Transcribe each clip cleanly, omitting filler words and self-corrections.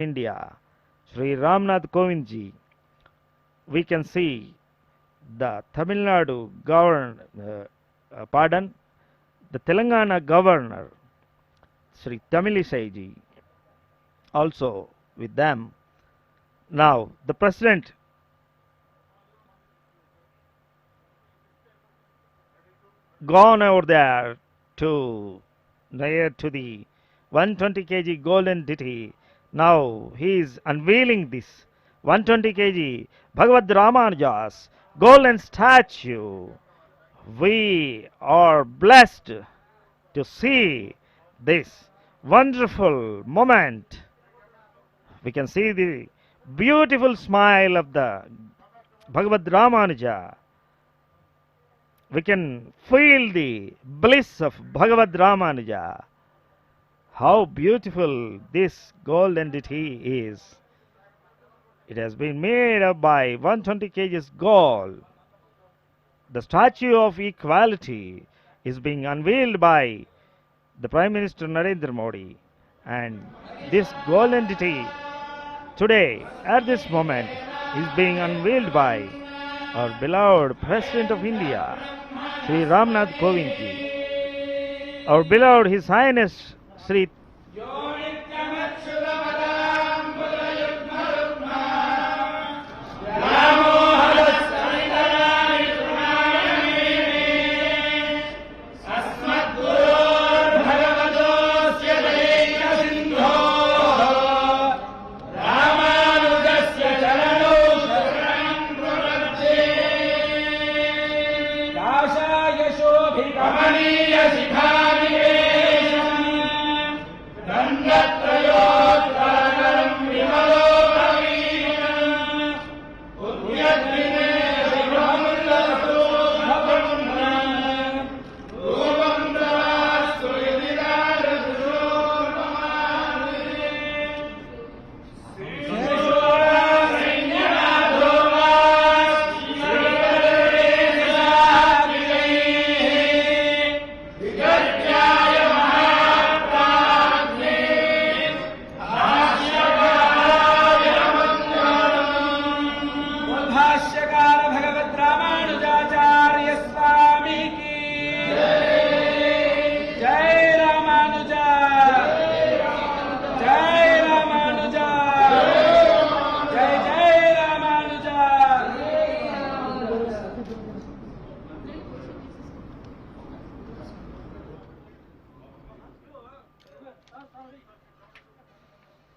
India, Sri Ramnath Kovind Ji, we can see the Tamil Nadu the Telangana governor, Sri Tamilisai Ji, also with them. Now, the president gone over there to near to the 120 kg golden deity. Now he is unveiling this 120 kg Bhagavad Ramanuja's golden statue. We are blessed to see this wonderful moment. We can see the beautiful smile of the Bhagavad Ramanuja. We can feel the bliss of Bhagavad Ramanuja. How beautiful this gold entity is. It has been made up by 120 kgs gold. The statue of equality is being unveiled by the Prime Minister Narendra Modi. And this gold entity today, at this moment, is being unveiled by our beloved President of India, Sri Ramnath Kovind Ji. Our beloved His Highness Sri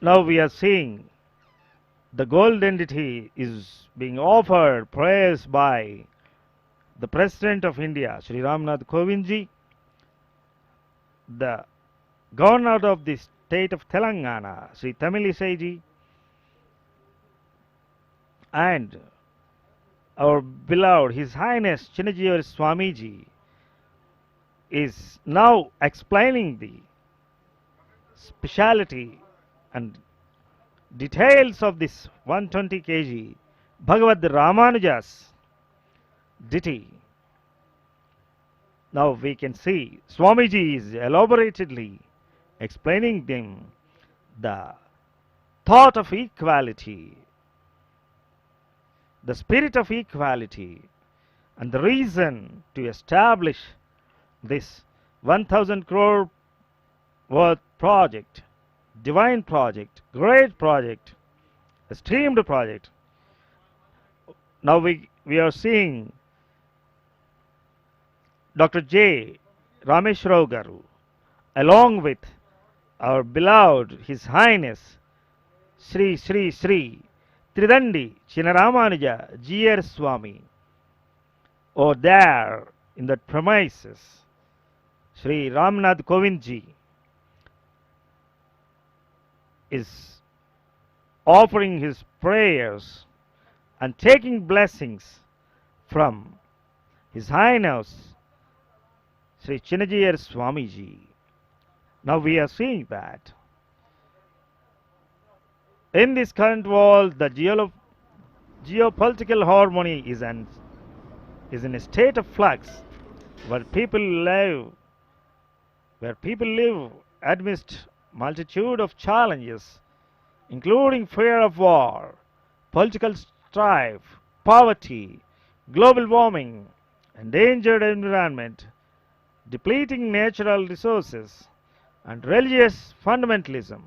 Now we are seeing the gold entity is being offered praise by the President of India, Sri Ramnath Kovind Ji, the Governor of the state of Telangana, Sri Tamilisai Ji, and our beloved His Highness Chinnajiyar Swamiji is now explaining the speciality and details of this 120 kg Bhagavad Ramanuja's deity. Now we can see Swamiji is elaboratedly explaining them the thought of equality, the spirit of equality, and the reason to establish this 1000 crore worth project, divine project, great project, esteemed project. Now we are seeing Dr. J. Rameshwarao Garu along with our beloved His Highness Sri Tridandi Chinnaramanuja G.R. Swami over there in the premises. Sri Ramnath Kovind Ji is offering his prayers and taking blessings from His Highness Sri Chinnajiyar Swamiji. Now we are seeing that in this current world, the geopolitical harmony is in a state of flux, where people live amidst multitude of challenges including fear of war, political strife, poverty, global warming, endangered environment, depleting natural resources, and religious fundamentalism.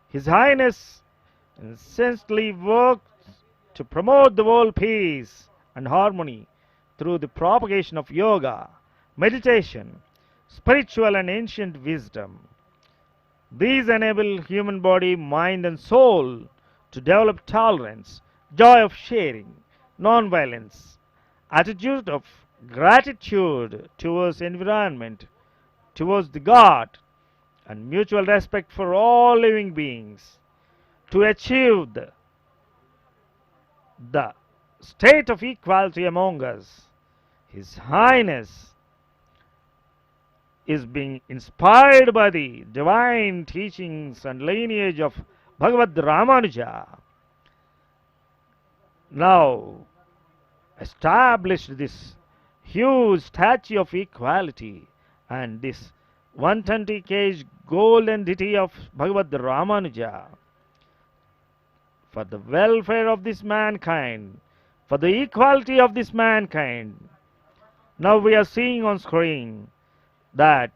His Highness incessantly works to promote the world peace and harmony through the propagation of yoga, meditation, spiritual and ancient wisdom. These enable human body, mind, and soul to develop tolerance, joy of sharing, non-violence, attitude of gratitude towards environment, towards the God, and mutual respect for all living beings. To achieve the state of equality among us, His Highness is being inspired by the divine teachings and lineage of Bhagavad Ramanuja. Now established this huge statue of equality and this 120 kg golden deity of Bhagavad Ramanuja for the welfare of this mankind, for the equality of this mankind. Now we are seeing on screen that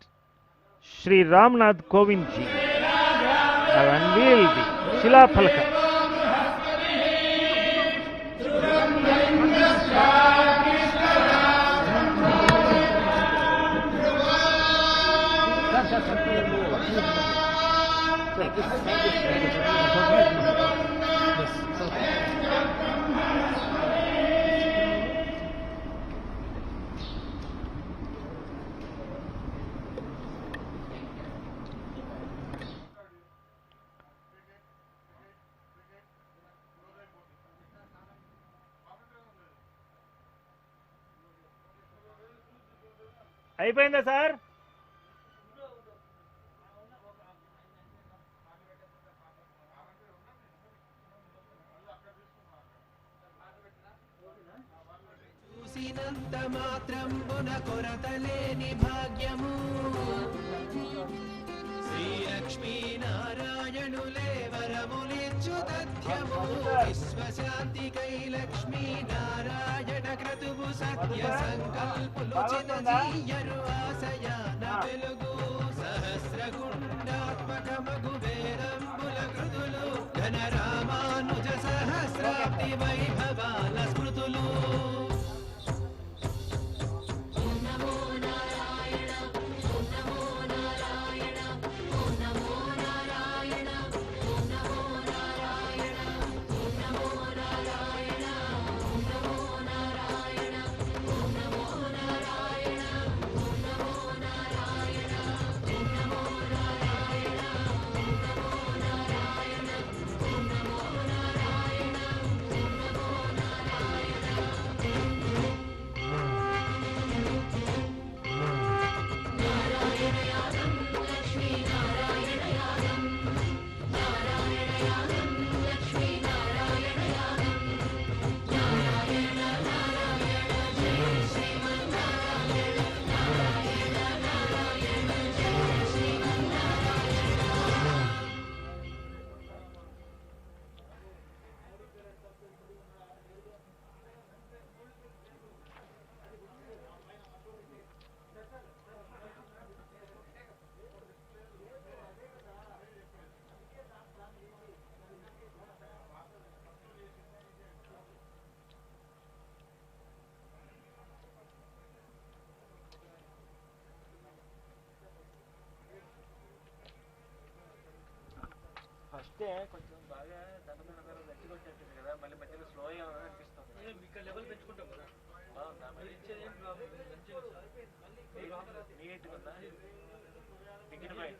Sri Ramnath Kovind Ji have unveiled the Shila Palaka. అయిపోయిందా sir? చూసినంత మాత్రంబున కొరతలేని భాగ్యము శ్రీలక్ష్మీనారాయణులే వరములిచ్చు తథ్యము విశ్వశాంతికై లక్ష్మీనారాయణ క్రతువు సత్య సంకల్పులు చిన్నజీయరు ఆశయాన వెలుగు సహస్రగుండాత్మకమగు వేదంబుల కృతులు ఘన రామానుజ సహస్రాబ్ది వైభవాల స్మృతులు. ఫస్టే కొంచెం బాగా దండ రెచ్చిగొచ్చేస్తుంది కదా, మళ్ళీ మధ్యలో స్లోగా అనిపిస్తుంది. ఇక్కడ లెవెల్ పెంచుకుంటాం కదా, ఇచ్చేది ఏం ప్రాబ్లం నీట్గా ఉందా, dignified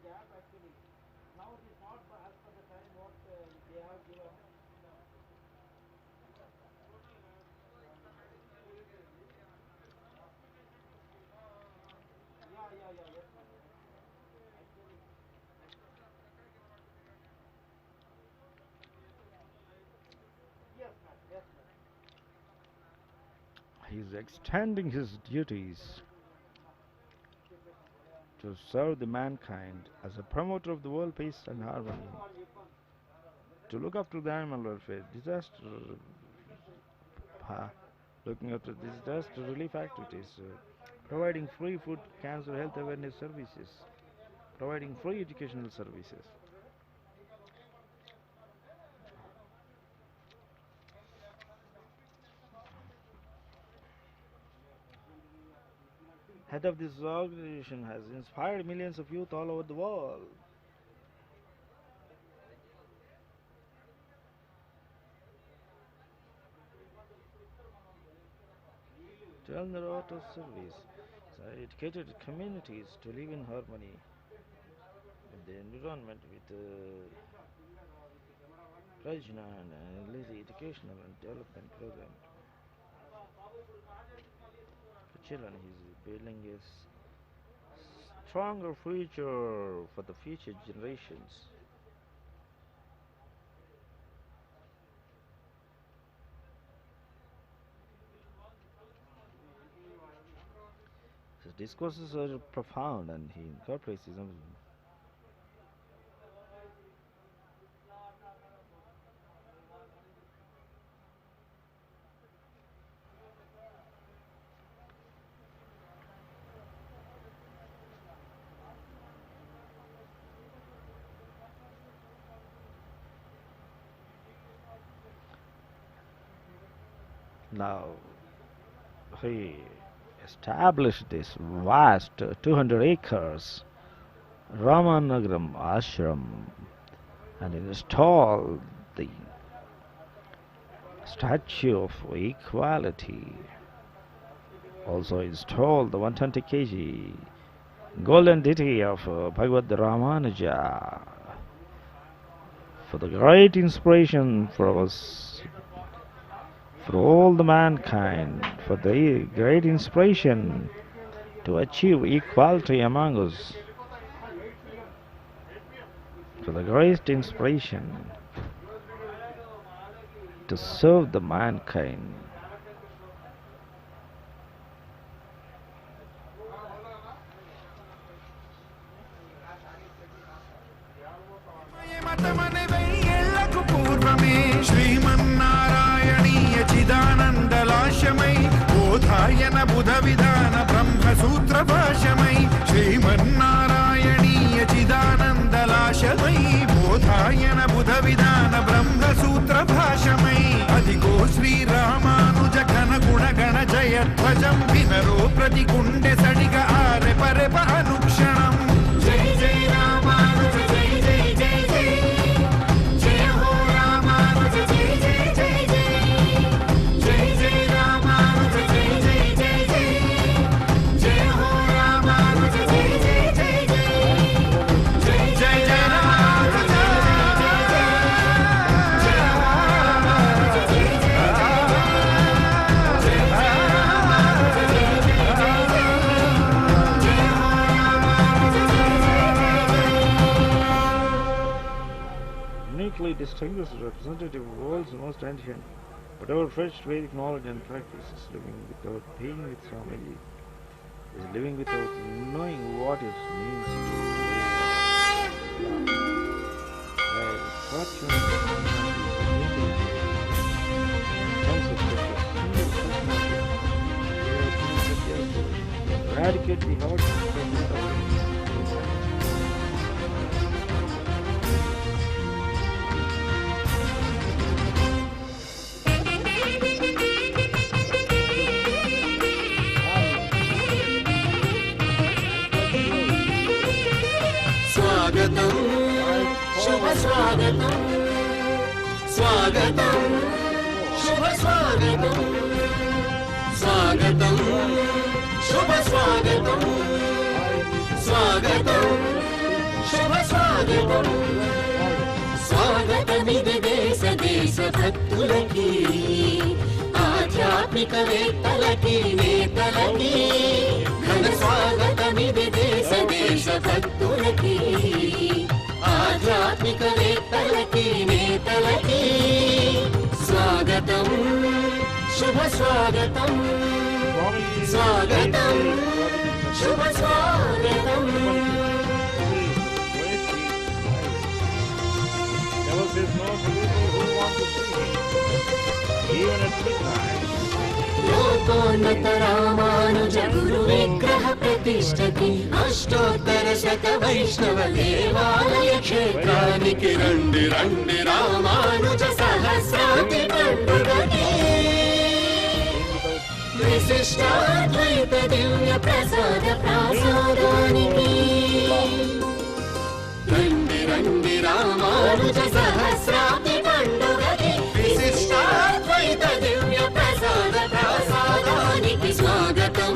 gap actually. Now it is not as per the time what they have given. Yeah, yes, ma'am. Actually, yes, ma'am, yes, ma'am. He is extending his duties to serve the mankind as a promoter of the world peace and harmony, to look after the animal welfare, uh, looking after disaster relief activities, providing free food, cancer, health awareness services, providing free educational services. Head of this organization has inspired millions of youth all over the world. Turn the road to service, so educated communities to live in harmony with the environment, with Prajna and lazy educational and development program for children. He's building a stronger future for the future generations. His discourses are profound and he incorporates his own. Now, he established this vast 200 acres Ramanugram ashram and installed the statue of equality. Also installed the 120 kg golden deity of Bhagavad Ramanuja for the great inspiration for us, for all the mankind, for the great inspiration to achieve equality among us, for the great inspiration to serve the mankind. మతమనే వెయ్యేళ్లకు పూర్వమే శ్రీమన్నారాయణీయ చిదానందలాశమై బోధాయన బుధ విధాన బ్రహ్మసూత్ర భాషమై శ్రీమన్నారాయణీయ చిదానందలాశమై బోధాయన బుధ విధాన బ్రహ్మసూత్ర భాషమై అదిగో శ్రీరామానుజ ఘన గుణ గణ జయధ్వజం వినరో ప్రతి గుండె సడిగ ఆరె పరెప అనుక్షణం జై జై రామానుజ జై జై జై జై జయ హో రామానుజ జై జై జై జై జై జై రామానుజ జై జై జై జై జయ హో రామానుజ జై జై జై జై జై జై జయ రామానుజ జయ రామానుజ జై జై జై జయ రామానుజ జై జై జై జయ హో రామానుజ జై జై Uniquely distinguished representative of the world's most ancient but overstretched Vedic knowledge and practices, living without being with Swamiji, is living without knowing what it means to live. Where fortune is eradicate the heart of the స్వాగతం శుభ స్వాగతం స్వాగతం శుభ స్వాగతం స్వాగతం శుభ స్వాగతం స్వాగతం శుభ స్వాగతం స్వాగతమిది దేశ దేశభక్తులకి ఆధ్యాత్మికవేత్తలకి నేతలకి ఘన స్వాగతమిది దేశ దేశభక్తులకి ఆధ్యాత్మికవేత్తలకి నేతలకి స్వాగతం శుభ స్వాగతం స్వాగతం శుభ స్వాగతం. Never says no to people who want to see him, even at midnight. లోకోన్నత Ramanuja గురు విగ్రహ ప్రతిష్టకి అష్టోత్తర శత వైష్ణవ దేవాలయ క్షేత్రానికి రండి రండి రామానుజ సహస్రాబ్ది పండుగకి విశిష్టాద్వైత దివ్య ప్రసాద ప్రసాదానికి రండి రండి రామానుజ సహస్రాబ్ది పండుగకి విశిష్టాద్వైత దివ్య ప్రసాద ప్రసాదానికి స్వాగతం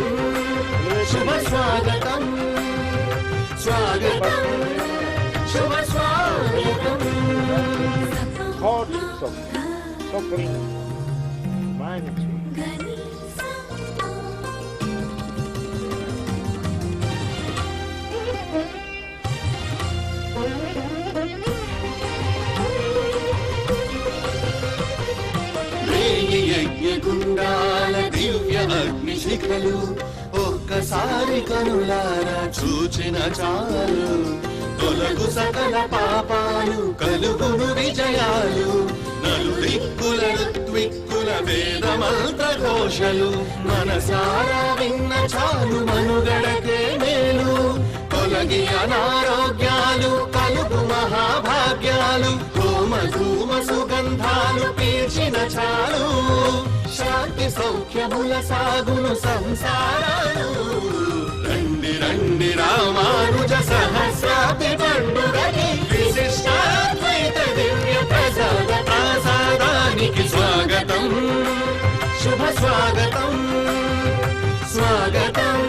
శుభ స్వాగతం స్వాగతం శుభ స్వాగతం. Thoughts of suffering, humanity. యజ్ఞగుండాల దివ్య అగ్నిశిఖలు ఒక్కసారి కనులారా చూచిన చాలు తొలగు సకల పాపాలు కలుగును విజయాలు నలుదిక్కుల ఋత్విక్కుల వేద మంత్ర ఘోషలు మనసారా విన్న చాలు మనుగడకే మేలు తొలగి అనారోగ్యాలు కలుగు మహాభాగ్యాలు హోమ ధూమ సుగంధాలు పీల్చిన చాలు శాంతి సౌఖ్యముల సాగును సంసారాలు రండి రండి రామానుజ సహస్రాబ్ది పండుగకి విశిష్టాద్వైత దివ్య ప్రసాద ప్రసాదానికి స్వాగతం శుభ స్వాగతం స్వాగతం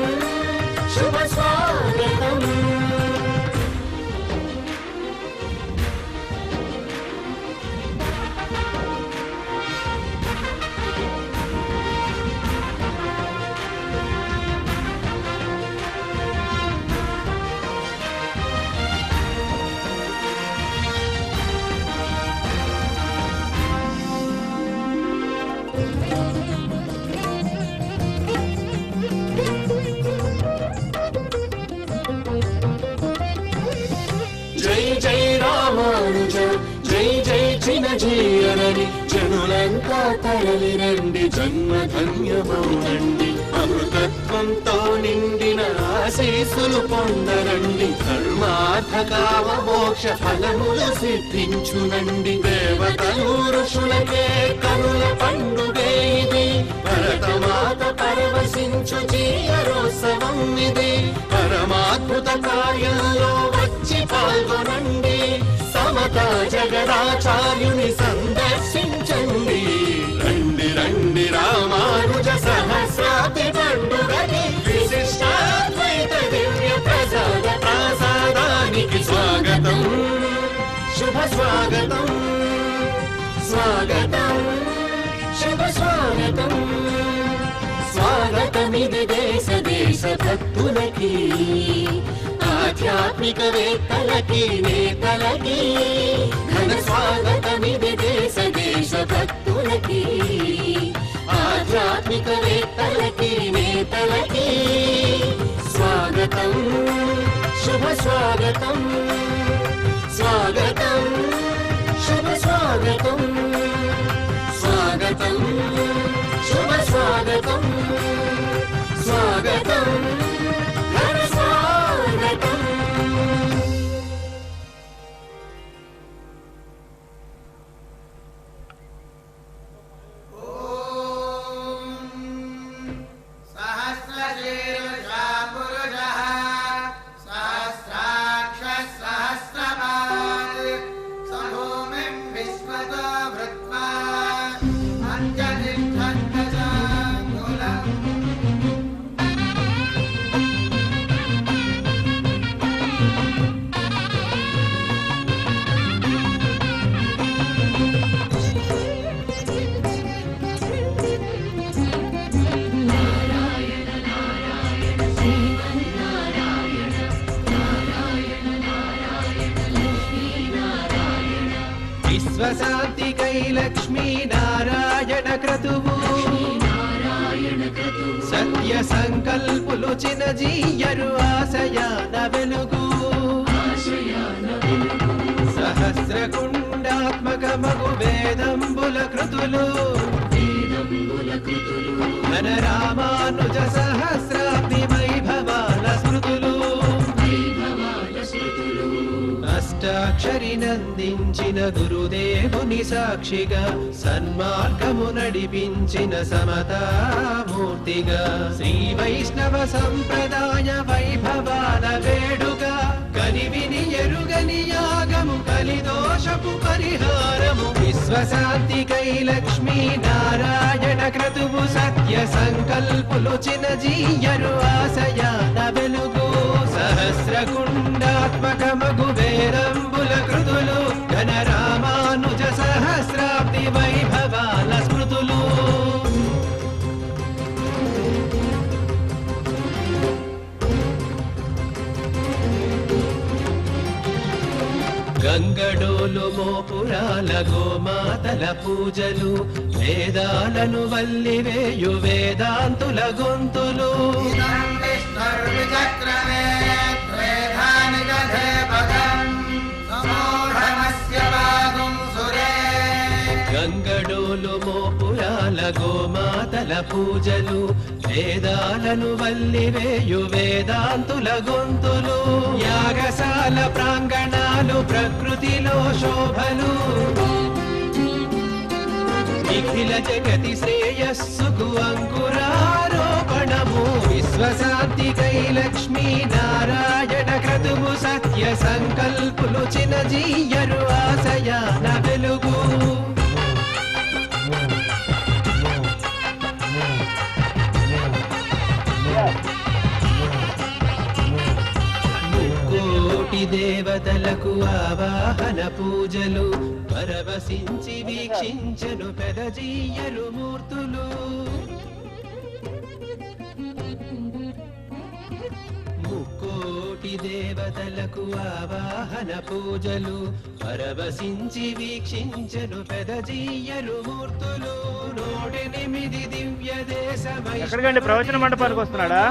శుభ స్వాగతం. జై జై రామానుజ జై జై చిన్నజీయనని జనులంతా తరలి రండి జన్మధన్యమౌనండి అమృతత్వంతో నిండిన ఆశీస్సులు పొందరండి ధర్మార్థ కామ మోక్ష ఫలములు సిద్ధించునండి దేవతలు ఋషులకే కనుల పండుగే ఇది భరతమాత పరవశించు జీవరోత్సవం ఇది పరమాద్భుత కార్యంలో వచ్చి పాల్గొనండి సమతా జగదాచార్యుని సందర్శించండి రండి రండి రామానుజ సహస్రాబ్ది పండుగకి విశిష్టాద్వైత దివ్య ప్రసాద ప్రసాదానికి స్వాగతం శుభ స్వాగతం స్వాగతం శుభ స్వాగతం. స్వాగతమిది దేశ దేశభక్తులకి ఆధ్యాత్మికవేత్తలకి నేతలకి ఘన స్వాగతమిది దేశ దేశభక్తులకి ఆధ్యాత్మికవేత్తలకి నేతలకి స్వాగతం శుభ స్వాగతం స్వాగతం శుభ స్వాగతం స్వాగతం శుభ స్వాగతం స్వాగతం ఘన స్వాగతం. सहस्रशीर्षा पुरुषः सहस्राक्षः सहस्रपात् విశ్వశాంతికై లక్ష్మీ నారాయణ క్రతువు సత్య సంకల్పులు చినజీయరు ఆశయాన వెలుగు సహస్రకుండాత్మకమగు వేదంబుల కృతులు ఘన రామానుజ సహస్రాబ్ది వైభవాల స్మృతులు అష్టాక్షరి నందించిన గురుదేవుని సాక్షిగా సన్మార్గము నడిపించిన సమతామూర్తిగా శ్రీ వైష్ణవ సంప్రదాయ వైభవాల వేడుక కనివిని ఎరుగని యాగము కలిదోషపు పరిహారము విశ్వశాంతికై లక్ష్మీ నారాయణ క్రతువు సత్య సంకల్పులు చినజీయరు ఆశయాన వెలుగు సహస్రకుండాత్మకమగు వేదంబుల కృతులు ఘన రామానుజ సహస్రాబ్ది వైభవాల స్మృతులు గంగడోలు మోపురాల గోమాతల పూజలు వేదాలను వల్లివేయు వేదాంతుల గొంతులు గంగడోలు మోపురాల గోమాతల పూజలు వేదాలను వల్లివేయు వేదాంతుల గొంతులు యాగశాల ప్రాంగణాలు ప్రకృతిలో శోభలు నిఖిల జగతి శ్రేయస్సుకు అంకురారోపణము విశ్వశాంతికై లక్ష్మీ నారాయణ క్రతువు సత్య సంకల్పులు చినజీయరు ఆశయాన వెలుగు కోటి దేవతలకు ఆవాహన పూజలు పరవశించి వీక్షించను పెదజీయరు మూర్తులు ముక్కోటి దేవతలకు ఆవాహన పూజలు పరవశించి వీక్షించను పెదజీయరు మూర్తులు 108 దివ్య దేశమై ఎక్కడికండి ప్రవచన మండపానికి వస్తున్నాడా?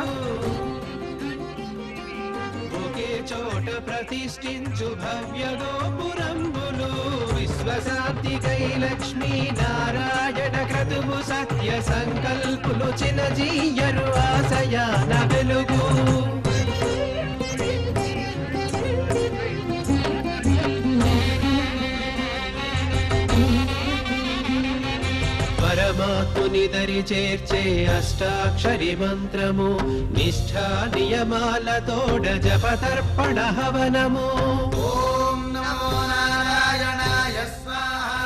చోట ప్రతిష్ఠించు భవ్య గోపురంబులు విశ్వశాంతికై లక్ష్మీ నారాయణ క్రతువు సత్య సంకల్పులు చినజీయరు ఆశయాన వెలుగు పరమాత్ముని దరి చేర్చే అష్టాక్షరి మంత్రము నిష్ఠా నియమాలతోడ జపతర్పణ హవనము ఓం నమో నారాయణాయ స్వాహా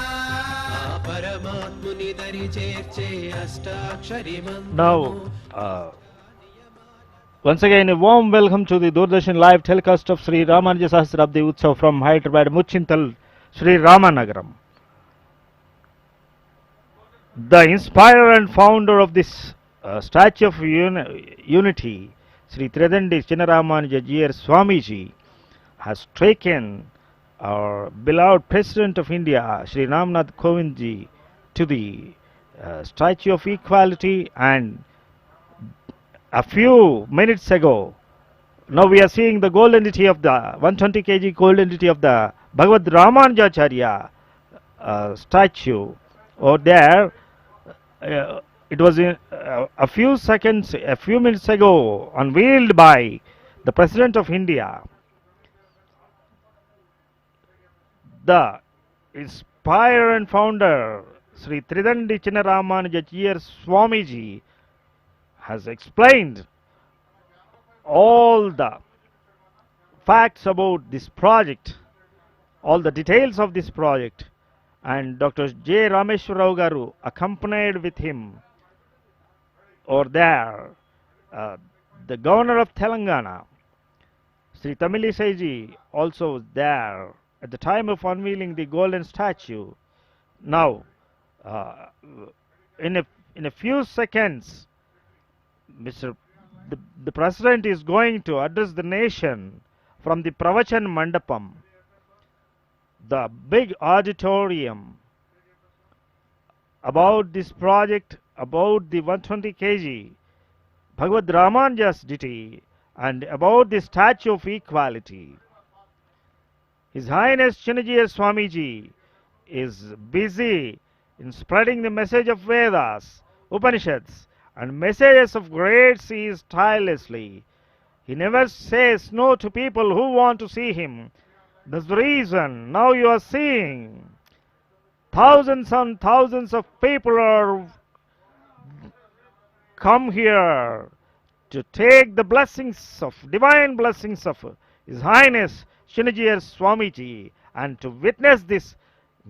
పరమాత్ముని దరి చేర్చే అష్టాక్షరి Now, once again, a warm welcome to the Doordarshan live telecast of Sri Ramanuja Sahasrabdi Utsav from Hyderabad, Muchintal, Sri Ramanagaram. The inspirer and founder of this Statue of Unity, Sri Tridandi Chinnaramanuja G.R. Swamiji, has taken our beloved President of India, Sri Ramnath Kovind Ji, to the Statue of Equality, and a few minutes ago, now we are seeing the gold entity of the 120 kg gold entity of the Bhagavad Ramanujacharya statue over there. It was a few minutes ago unveiled by the President of India. The inspirer and founder Sri Tridandi Chinnaramanuja G.R. Swamiji has explained all the facts about this project, all the details of this project, and Dr. J. Rameshwar Rao Garu accompanied with him over there. The governor of Telangana, Sri Tamilisai Ji, also was there at the time of unveiling the golden statue. Now, in a few seconds, the President is going to address the nation from the Pravachan Mandapam. the big auditorium about this project, about the 120 kg Bhagavad Ramanuja's deity, and about the statue of equality. His Highness Chinnajaya Swamiji is busy in spreading the message of Vedas, Upanishads, and messages of great seas tirelessly. He never says no to people who want to see him. That's the reason now you are seeing thousands and thousands of people are come here to take the blessings of divine blessings of His Highness Chinnajaya Swamiji and to witness this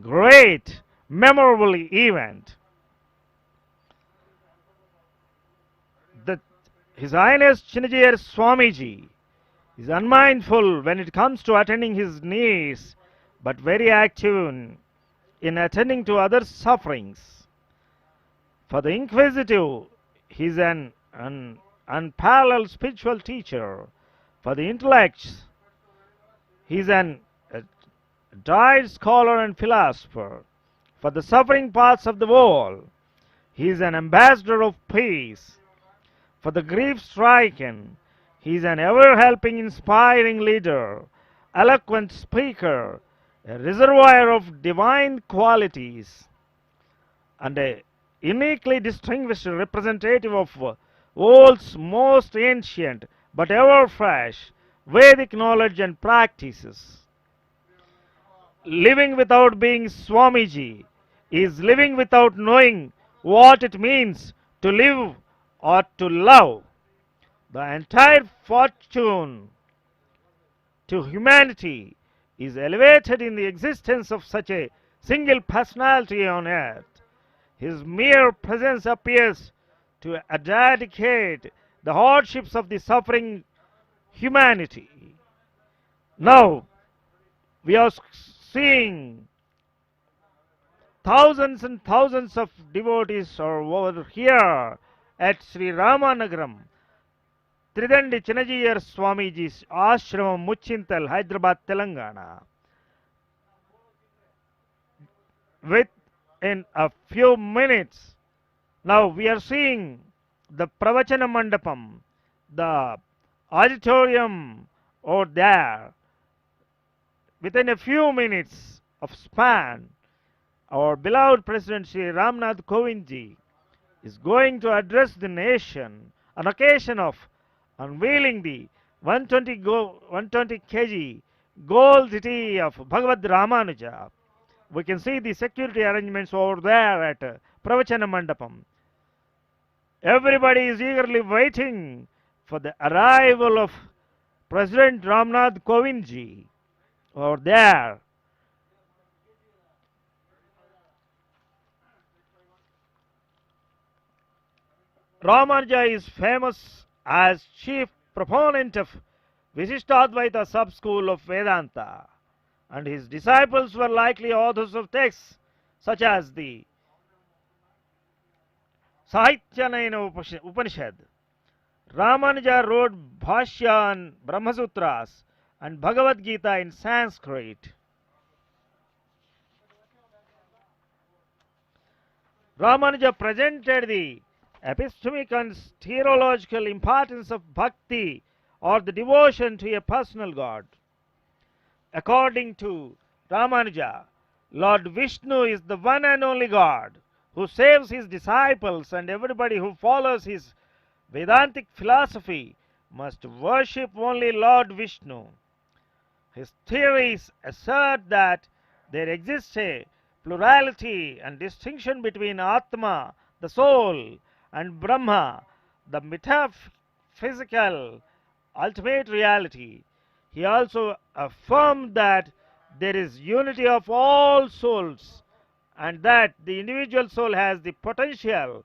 great memorable event. That His Highness Chinnajaya Swamiji is unmindful when it comes to attending his needs, but very active in attending to others' sufferings. For the inquisitive, he is an unparalleled spiritual teacher. For the intellects, he is an adroit scholar and philosopher. For the suffering parts of the world, he is an ambassador of peace. For the grief-stricken, he is an ever-helping, inspiring leader, eloquent speaker, a reservoir of divine qualities, and a uniquely distinguished representative of world's most ancient but ever fresh Vedic knowledge and practices. Living without being Swamiji is living without knowing what it means to live or to love. The entire fortune to humanity is elevated in the existence of such a single personality on earth. His mere presence appears to eradicate the hardships of the suffering humanity. Now, we are seeing thousands and thousands of devotees are over here at Sri Ramanagaram, Tridandi Chinnajaya Swamiji's Ashramam Muchintal, Hyderabad, Telangana. Within a few minutes, now we are seeing the Pravachana Mandapam, the auditorium over there. Within a few minutes of span, our beloved President Sri Ramnath Kovindji is going to address the nation on occasion of unveiling the 120 kg gold city of Bhagavad Ramanuja. We can see the security arrangements over there at Pravachana Mandapam. Everybody is eagerly waiting for the arrival of President Ramnath Kovindji over there. Ramanuja is famous as chief proponent of Visishtadvaita sub-school of Vedanta, and his disciples were likely authors of texts such as the Sahityanayana Upanishad. Ramanuja wrote Bhashya and Brahmasutras and Bhagavad Gita in Sanskrit. Ramanuja presented the epistemic and theological importance of bhakti or the devotion to a personal God. According to Ramanuja, Lord Vishnu is the one and only God who saves his disciples, and everybody who follows his Vedantic philosophy must worship only Lord Vishnu. His theories assert that there exists a plurality and distinction between Atma, the soul, and Brahma, the metaphysical ultimate reality. He also affirmed that there is unity of all souls and that the individual soul has the potential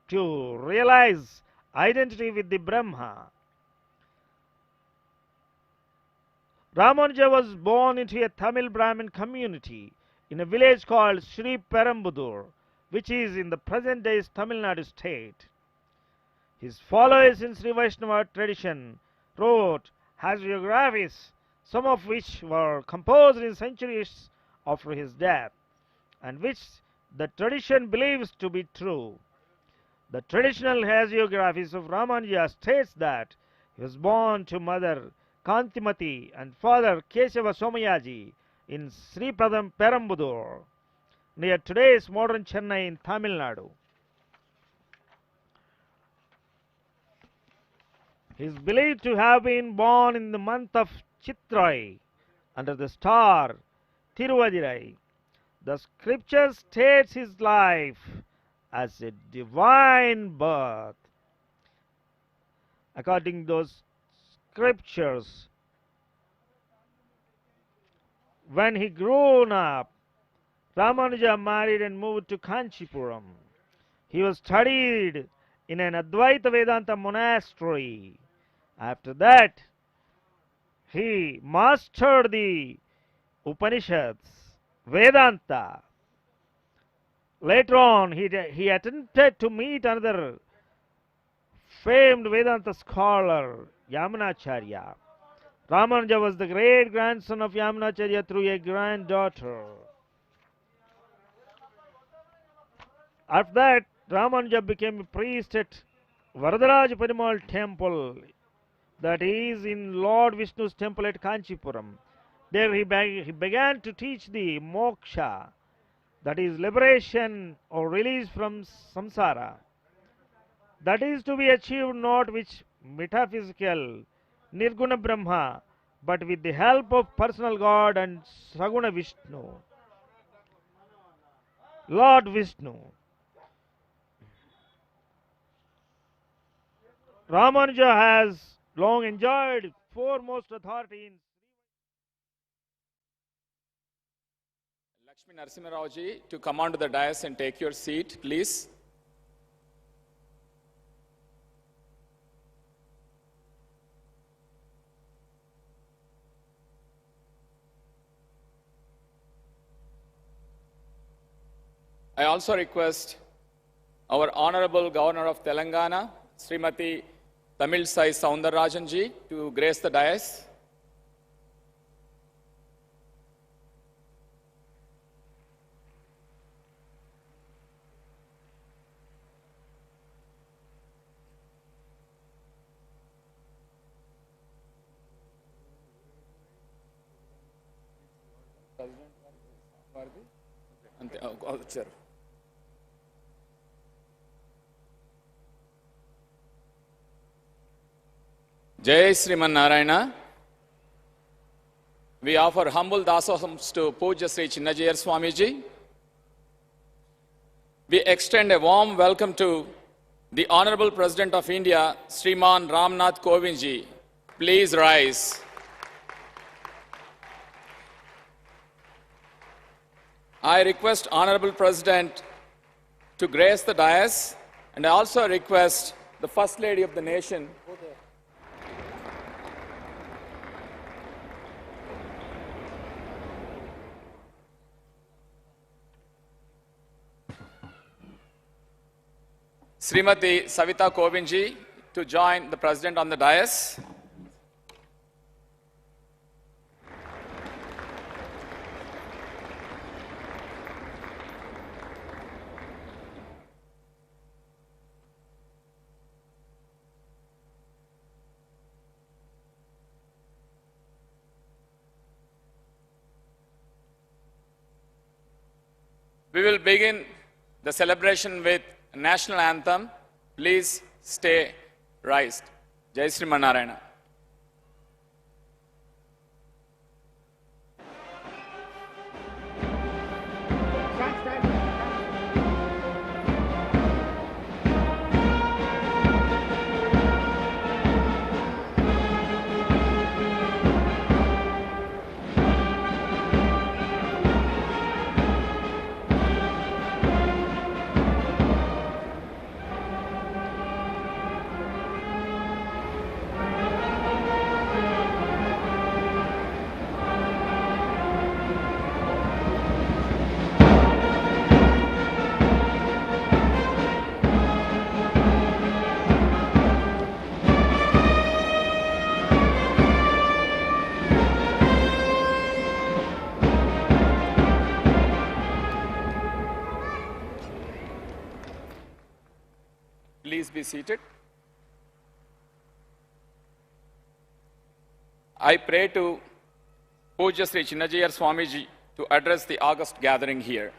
to realize identity with the Brahma. Ramanuja was born into a Tamil Brahmin community in a village called Sri Perambudur, which is in the present day Tamil Nadu state. His followers in Sri Vaishnava tradition wrote hagiographies, some of which were composed in centuries after his death, and which the tradition believes to be true. The traditional hagiographies of Ramanuja states that he was born to mother Kantimati and father Kesava Somayaji in Sripadam Perambudur, near today's modern Chennai in Tamil Nadu. He is believed to have been born in the month of Chitrai under the star Tiruvadirai. The scripture states his life as a divine birth. According to those scriptures, when he grew up, Ramanuja married and moved to Kanchipuram. He was studied in an Advaita Vedanta monastery. After that, he mastered the Upanishads, Vedanta. Later on, he attempted to meet another famed Vedanta scholar, Yamunacharya. Ramanuja was the great grandson of Yamunacharya through a granddaughter. After that, Ramanuja became a priest at Varadaraj Perumal temple, that is in Lord Vishnu's temple at Kanchipuram. There he began to teach the moksha, that is liberation or release from samsara. That is to be achieved not with metaphysical Nirguna Brahma, but with the help of personal God and Saguna Vishnu, Lord Vishnu. Ramanuja has long enjoyed foremost authority in Lakshmi Narasimha ji to come onto the dais and take your seat, please. I also request our Honorable Governor of Telangana, Srimati Tamil Sai Soundarajan ji, to grace the dais. Sir. Jai Sriman Narayana. We offer humble dasahams to Puja Sri Chinnajayar Swamiji. We extend a warm welcome to the Honorable President of India, Sriman Ramnath Kovind ji. Please rise. I request Honorable President to grace the dais, and I also request the First Lady of the nation Srimati Savita Kovind ji to join the President on the dais. We will begin the celebration with national anthem. Please stay raised. Jai Sriman Narayana. please be seated. I pray to Puja Sri Chinnajayar Swamiji to address the August gathering here.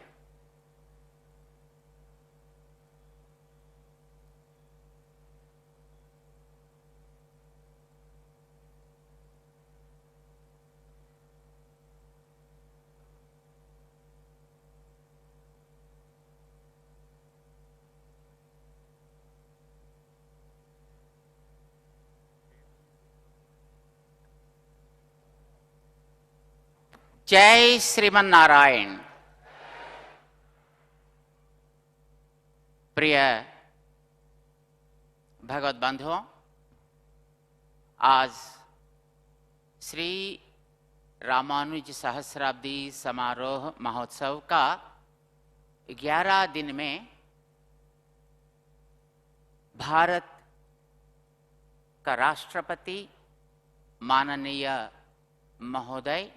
जय श्रीमन नारायण। प्रिय भगवत बंधुओं, आज श्री रामानुज सहस्राब्दी समारोह महोत्सव का 11 दिन में भारत का राष्ट्रपति माननीय महोदय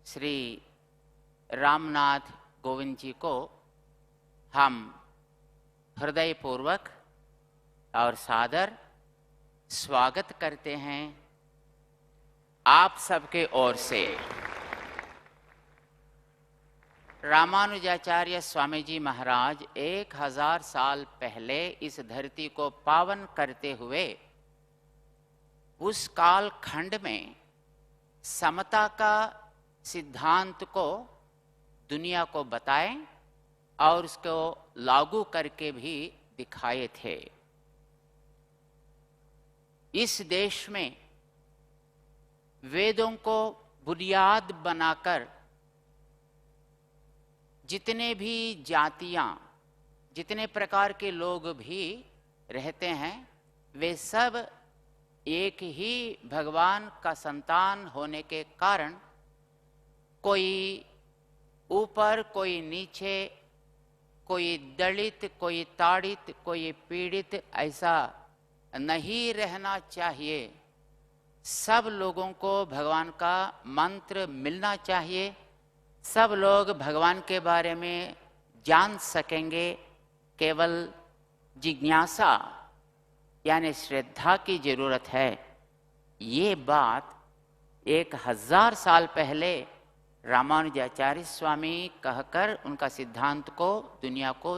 श्री रामनाथ कोविंद जी को हम हृदयपूर्वक और सादर स्वागत करते हैं आप सबके ओर से। रामानुजाचार्य स्वामी जी महाराज 1000 साल पहले इस धरती को पावन करते हुए उस काल खंड में समता का सिद्धांत को दुनिया को बताए और उसको लागू करके भी दिखाए थे। इस देश में वेदों को बुनियाद बनाकर जितने भी जातियां, जितने प्रकार के लोग भी रहते हैं, वे सब एक ही भगवान का संतान होने के कारण कोई ऊपर, कोई नीचे, कोई दलित, कोई ताड़ित, कोई पीड़ित ऐसा नहीं रहना चाहिए। सब लोगों को भगवान का मंत्र मिलना चाहिए। सब लोग भगवान के बारे में जान सकेंगे। केवल जिज्ञासा यानी श्रद्धा की जरूरत है। ये बात 1000 साल पहले रामानुजाचार्य स्वामी कहकर उनका सिद्धांत को दुनिया को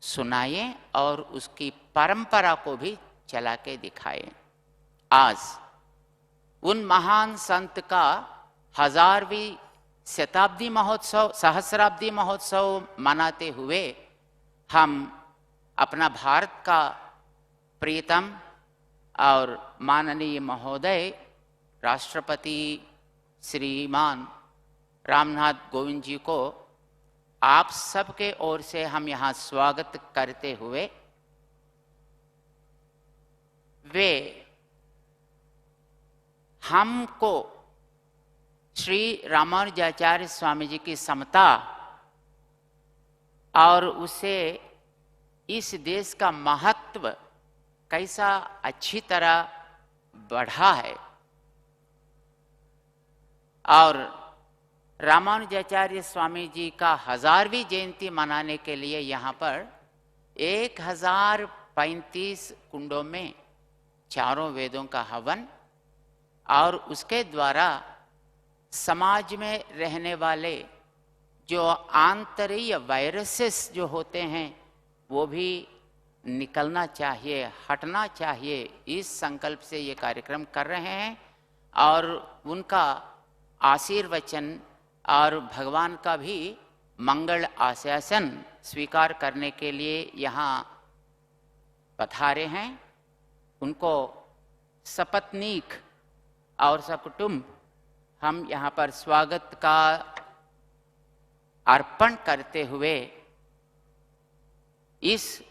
सुनाए और उसकी परंपरा को भी चला के दिखाए। आज उन महान संत का 1000वीं शताब्दी महोत्सव, सहस्राब्दी महोत्सव मनाते हुए हम अपना भारत का प्रियतम और माननीय महोदय राष्ट्रपति श्रीमान रामनाथ कोविंद जी को आप सबके ओर से हम यहाँ स्वागत करते हुए वे हमको श्री रामानुजाचार्य स्वामी जी की समता और उसे इस देश का महत्व कैसा अच्छी तरह बढ़ा है और रामानुजाचार्य स्वामी जी का 1000वीं जयंती मनाने के लिए यहाँ पर 1035 कुंडों में चारों वेदों का हवन और उसके द्वारा समाज में रहने वाले जो आंतरिक वायरसेस जो होते हैं वो भी निकलना चाहिए, हटना चाहिए। इस संकल्प से ये कार्यक्रम कर रहे हैं और उनका आशीर्वचन और भगवान का भी मंगल आशासन स्वीकार करने के लिए यहाँ पधारे हैं। उनको सपत्नीक और सकुटुंब हम यहाँ पर स्वागत का अर्पण करते हुए इस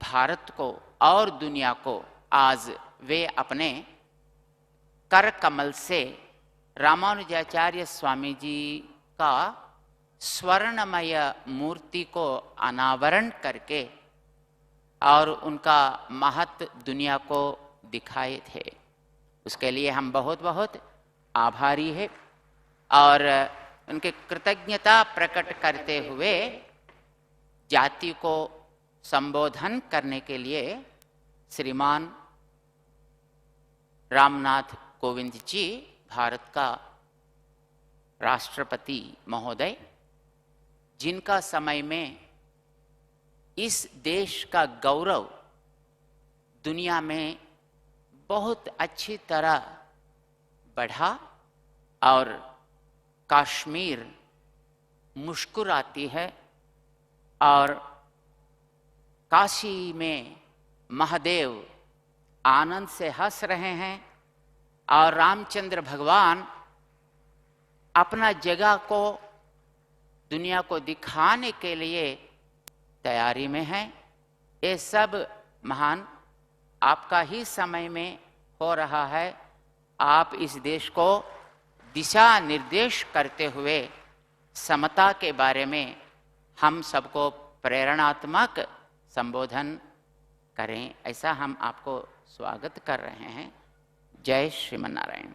भारत को और दुनिया को आज वे अपने कर कमल से रामानुजाचार्य स्वामी जी का स्वर्णमय मूर्ति को अनावरण करके और उनका महत्व दुनिया को दिखाए थे। उसके लिए हम बहुत बहुत आभारी हैं और उनके कृतज्ञता प्रकट करते हुए जाति को संबोधन करने के लिए श्रीमान रामनाथ कोविंद जी, भारत का राष्ट्रपति महोदय, जिनका समय में इस देश का गौरव दुनिया में बहुत अच्छी तरह बढ़ा और कश्मीर मुस्कुराती है और काशी में महादेव आनंद से हंस रहे हैं और रामचंद्र भगवान अपना जगह को दुनिया को दिखाने के लिए तैयारी में हैं। ये सब महान आपका ही समय में हो रहा है। आप इस देश को दिशा निर्देश करते हुए समता के बारे में हम सबको प्रेरणात्मक संबोधन करें, ऐसा हम आपको स्वागत कर रहे हैं। जय Shriman Narayan.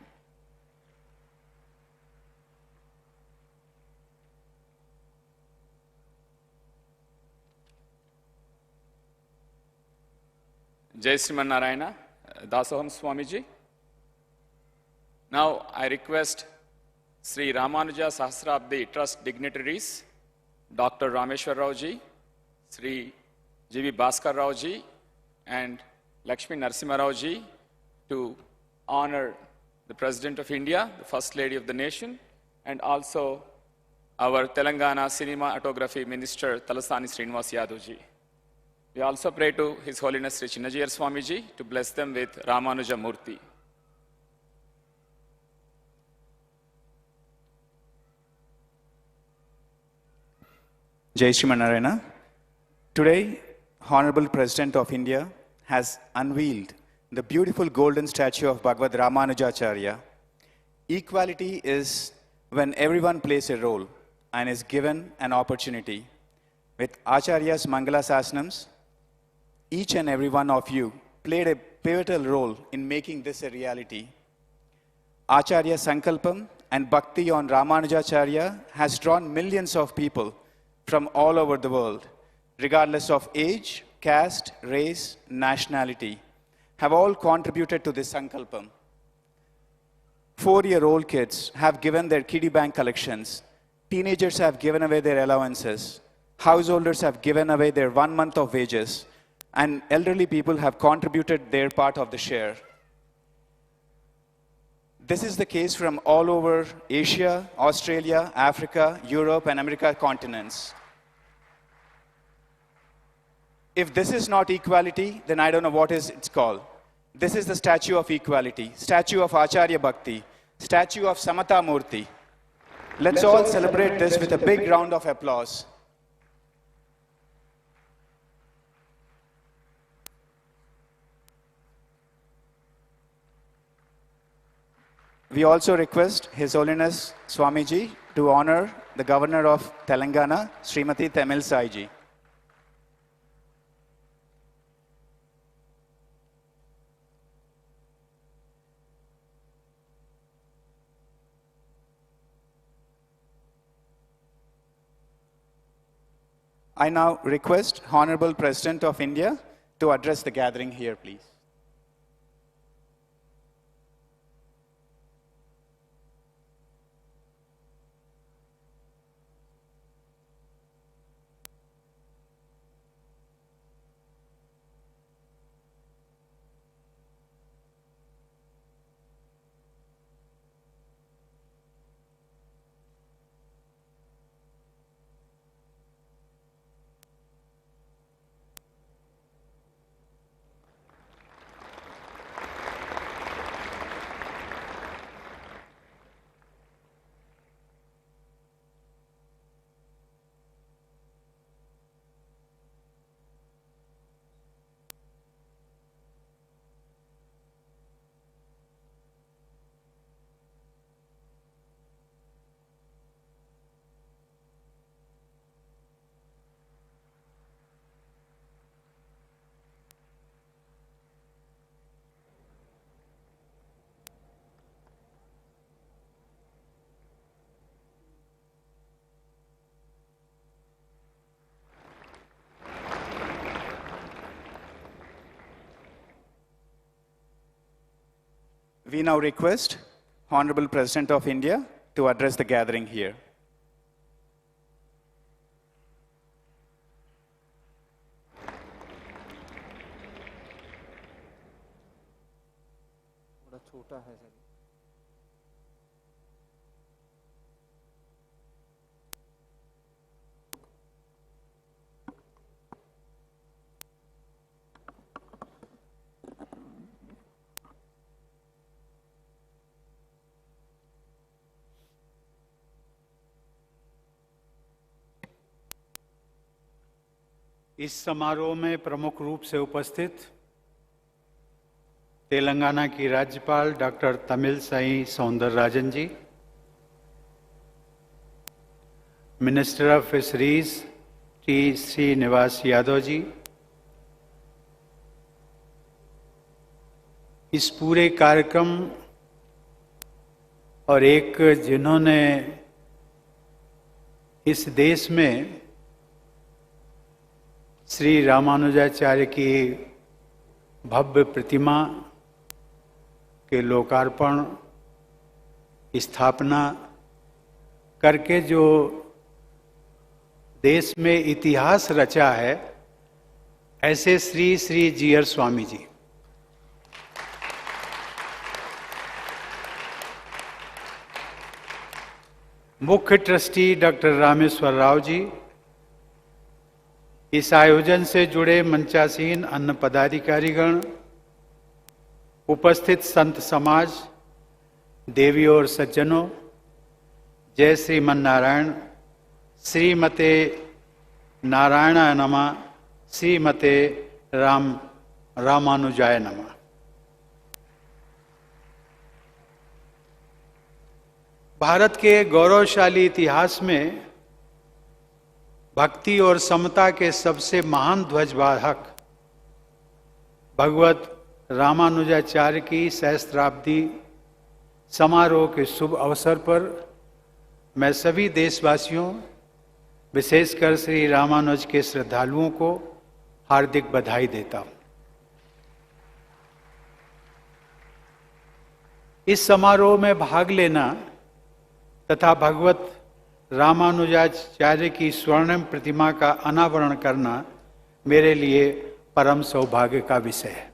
Jai Sriman Narayana, Dasoham Swamiji. Now I request Sri Ramanuja Sahasrabdi Trust dignitaries, Dr. Rameshwar Rao ji, Sri G.V. Bhaskar Rao ji, and Lakshmi Narasimha Rao ji to honor the President of India, the First Lady of the nation, and also our Telangana Cinematography Minister Talasani Srinivas Yadav ji. We also pray to His Holiness Sri Chinnajiyar Swamiji to bless them with Ramanuja Murti. Jai Shriman Narayana. Today, Honorable President of India has unveiled the beautiful golden statue of Bhagavad Ramanujacharya. Equality is when everyone plays a role and is given an opportunity. With Acharya's Mangala Sasanams, each and every one of you played a pivotal role in making this a reality. Acharya Sankalpam and Bhakti on Ramanujacharya has drawn millions of people from all over the world, regardless of age, caste, race, nationality, have all contributed to this Sankalpam. 4-year-old kids have given their kiddie bank collections. Teenagers have given away their allowances. Householders have given away their 1 month of wages. And elderly people have contributed their part of the share. This is the case from all over Asia, Australia, Africa, Europe, and America continents. If this is not equality, then I don't know what it's called. This is the statue of equality, statue of Acharya Bhakti, statue of Samata Murti. Let's all celebrate this with a big round of applause. We also request His Holiness Swamiji to honor the Governor of Telangana, Srimati Tamil Saiji. I now request Honorable President of India to address the gathering here, please. We now request Honorable President of India to address the gathering here. इस समारोह में प्रमुख रूप से उपस्थित तेलंगाना की राज्यपाल doctor Tamilisai Soundararajan ji, minister of fisheries T Srinivas Yadav ji, इस पूरे कार्यक्रम और एक जिन्होंने इस देश में श्री रामानुजाचार्य की भव्य प्रतिमा के लोकार्पण स्थापना करके जो देश में इतिहास रचा है, ऐसे श्री श्री जीयर स्वामी जी, मुख्य ट्रस्टी डॉक्टर रामेश्वर राव जी, इस आयोजन से जुड़े मंचासीन अन्य पदाधिकारीगण, उपस्थित संत समाज, देवी और सज्जनों, जय श्रीमन नारायण, श्रीमते नारायणाय नमः, श्रीमते रामानुजाय नमः। भारत के गौरवशाली इतिहास में भक्ति और समता के सबसे महान ध्वजवाहक भगवत रामानुजाचार्य की सहस्त्राब्दी समारोह के शुभ अवसर पर मैं सभी देशवासियों, विशेषकर श्री रामानुज के श्रद्धालुओं को हार्दिक बधाई देता हूं। इस समारोह में भाग लेना तथा भगवत रामानुजाचार्य की स्वर्णिम प्रतिमा का अनावरण करना मेरे लिए परम सौभाग्य का विषय है।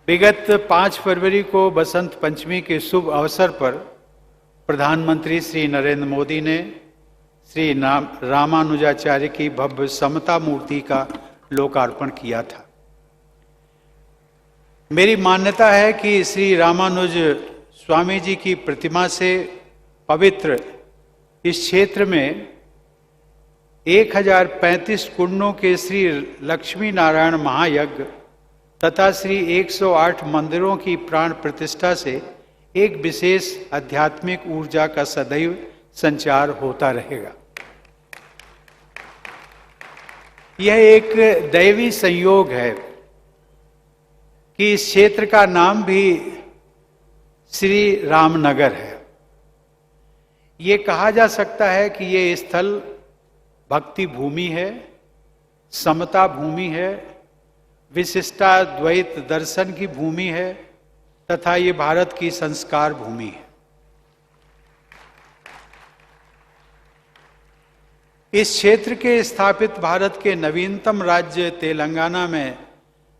विगत 5 फरवरी को बसंत पंचमी के शुभ अवसर पर प्रधानमंत्री श्री नरेंद्र मोदी ने श्री रामानुजाचार्य की भव्य समता मूर्ति का लोकार्पण किया था। मेरी मान्यता है कि श्री रामानुज स्वामी जी की प्रतिमा से पवित्र इस क्षेत्र में 1035 कुंडों के श्री लक्ष्मी नारायण महायज्ञ तथा श्री 108 मंदिरों की प्राण प्रतिष्ठा से एक विशेष आध्यात्मिक ऊर्जा का सदैव संचार होता रहेगा। यह एक दैवी संयोग है कि इस क्षेत्र का नाम भी श्री रामनगर है। ये कहा जा सकता है कि ये स्थल भक्ति भूमि है, समता भूमि है, विशिष्टाद्वैत दर्शन की भूमि है तथा ये भारत की संस्कार भूमि है। इस क्षेत्र के स्थापित भारत के नवीनतम राज्य तेलंगाना में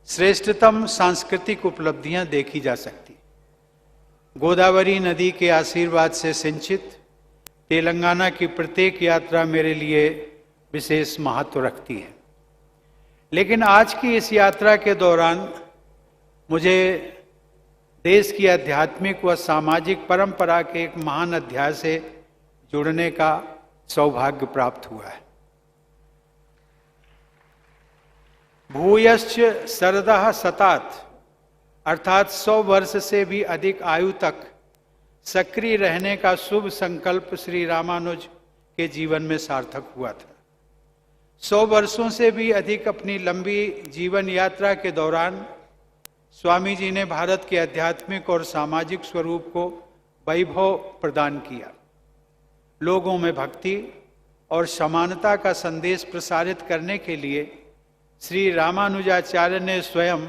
श्रेष्ठतम सांस्कृतिक उपलब्धियां देखी जा सकती। गोदावरी नदी के आशीर्वाद से सिंचित तेलंगाना की प्रत्येक यात्रा मेरे लिए विशेष महत्व रखती है। लेकिन आज की इस यात्रा के दौरान मुझे देश की आध्यात्मिक व सामाजिक परंपरा के एक महान अध्याय से जुड़ने का सौभाग्य प्राप्त हुआ है। भूयश्च शरदः शतात् अर्थात 100 वर्ष से भी अधिक आयु तक सक्रिय रहने का शुभ संकल्प श्री रामानुज के जीवन में सार्थक हुआ था। 100 वर्षों से भी अधिक अपनी लंबी जीवन यात्रा के दौरान स्वामी जी ने भारत के आध्यात्मिक और सामाजिक स्वरूप को वैभव प्रदान किया। लोगों में भक्ति और समानता का संदेश प्रसारित करने के लिए श्री रामानुजाचार्य ने स्वयं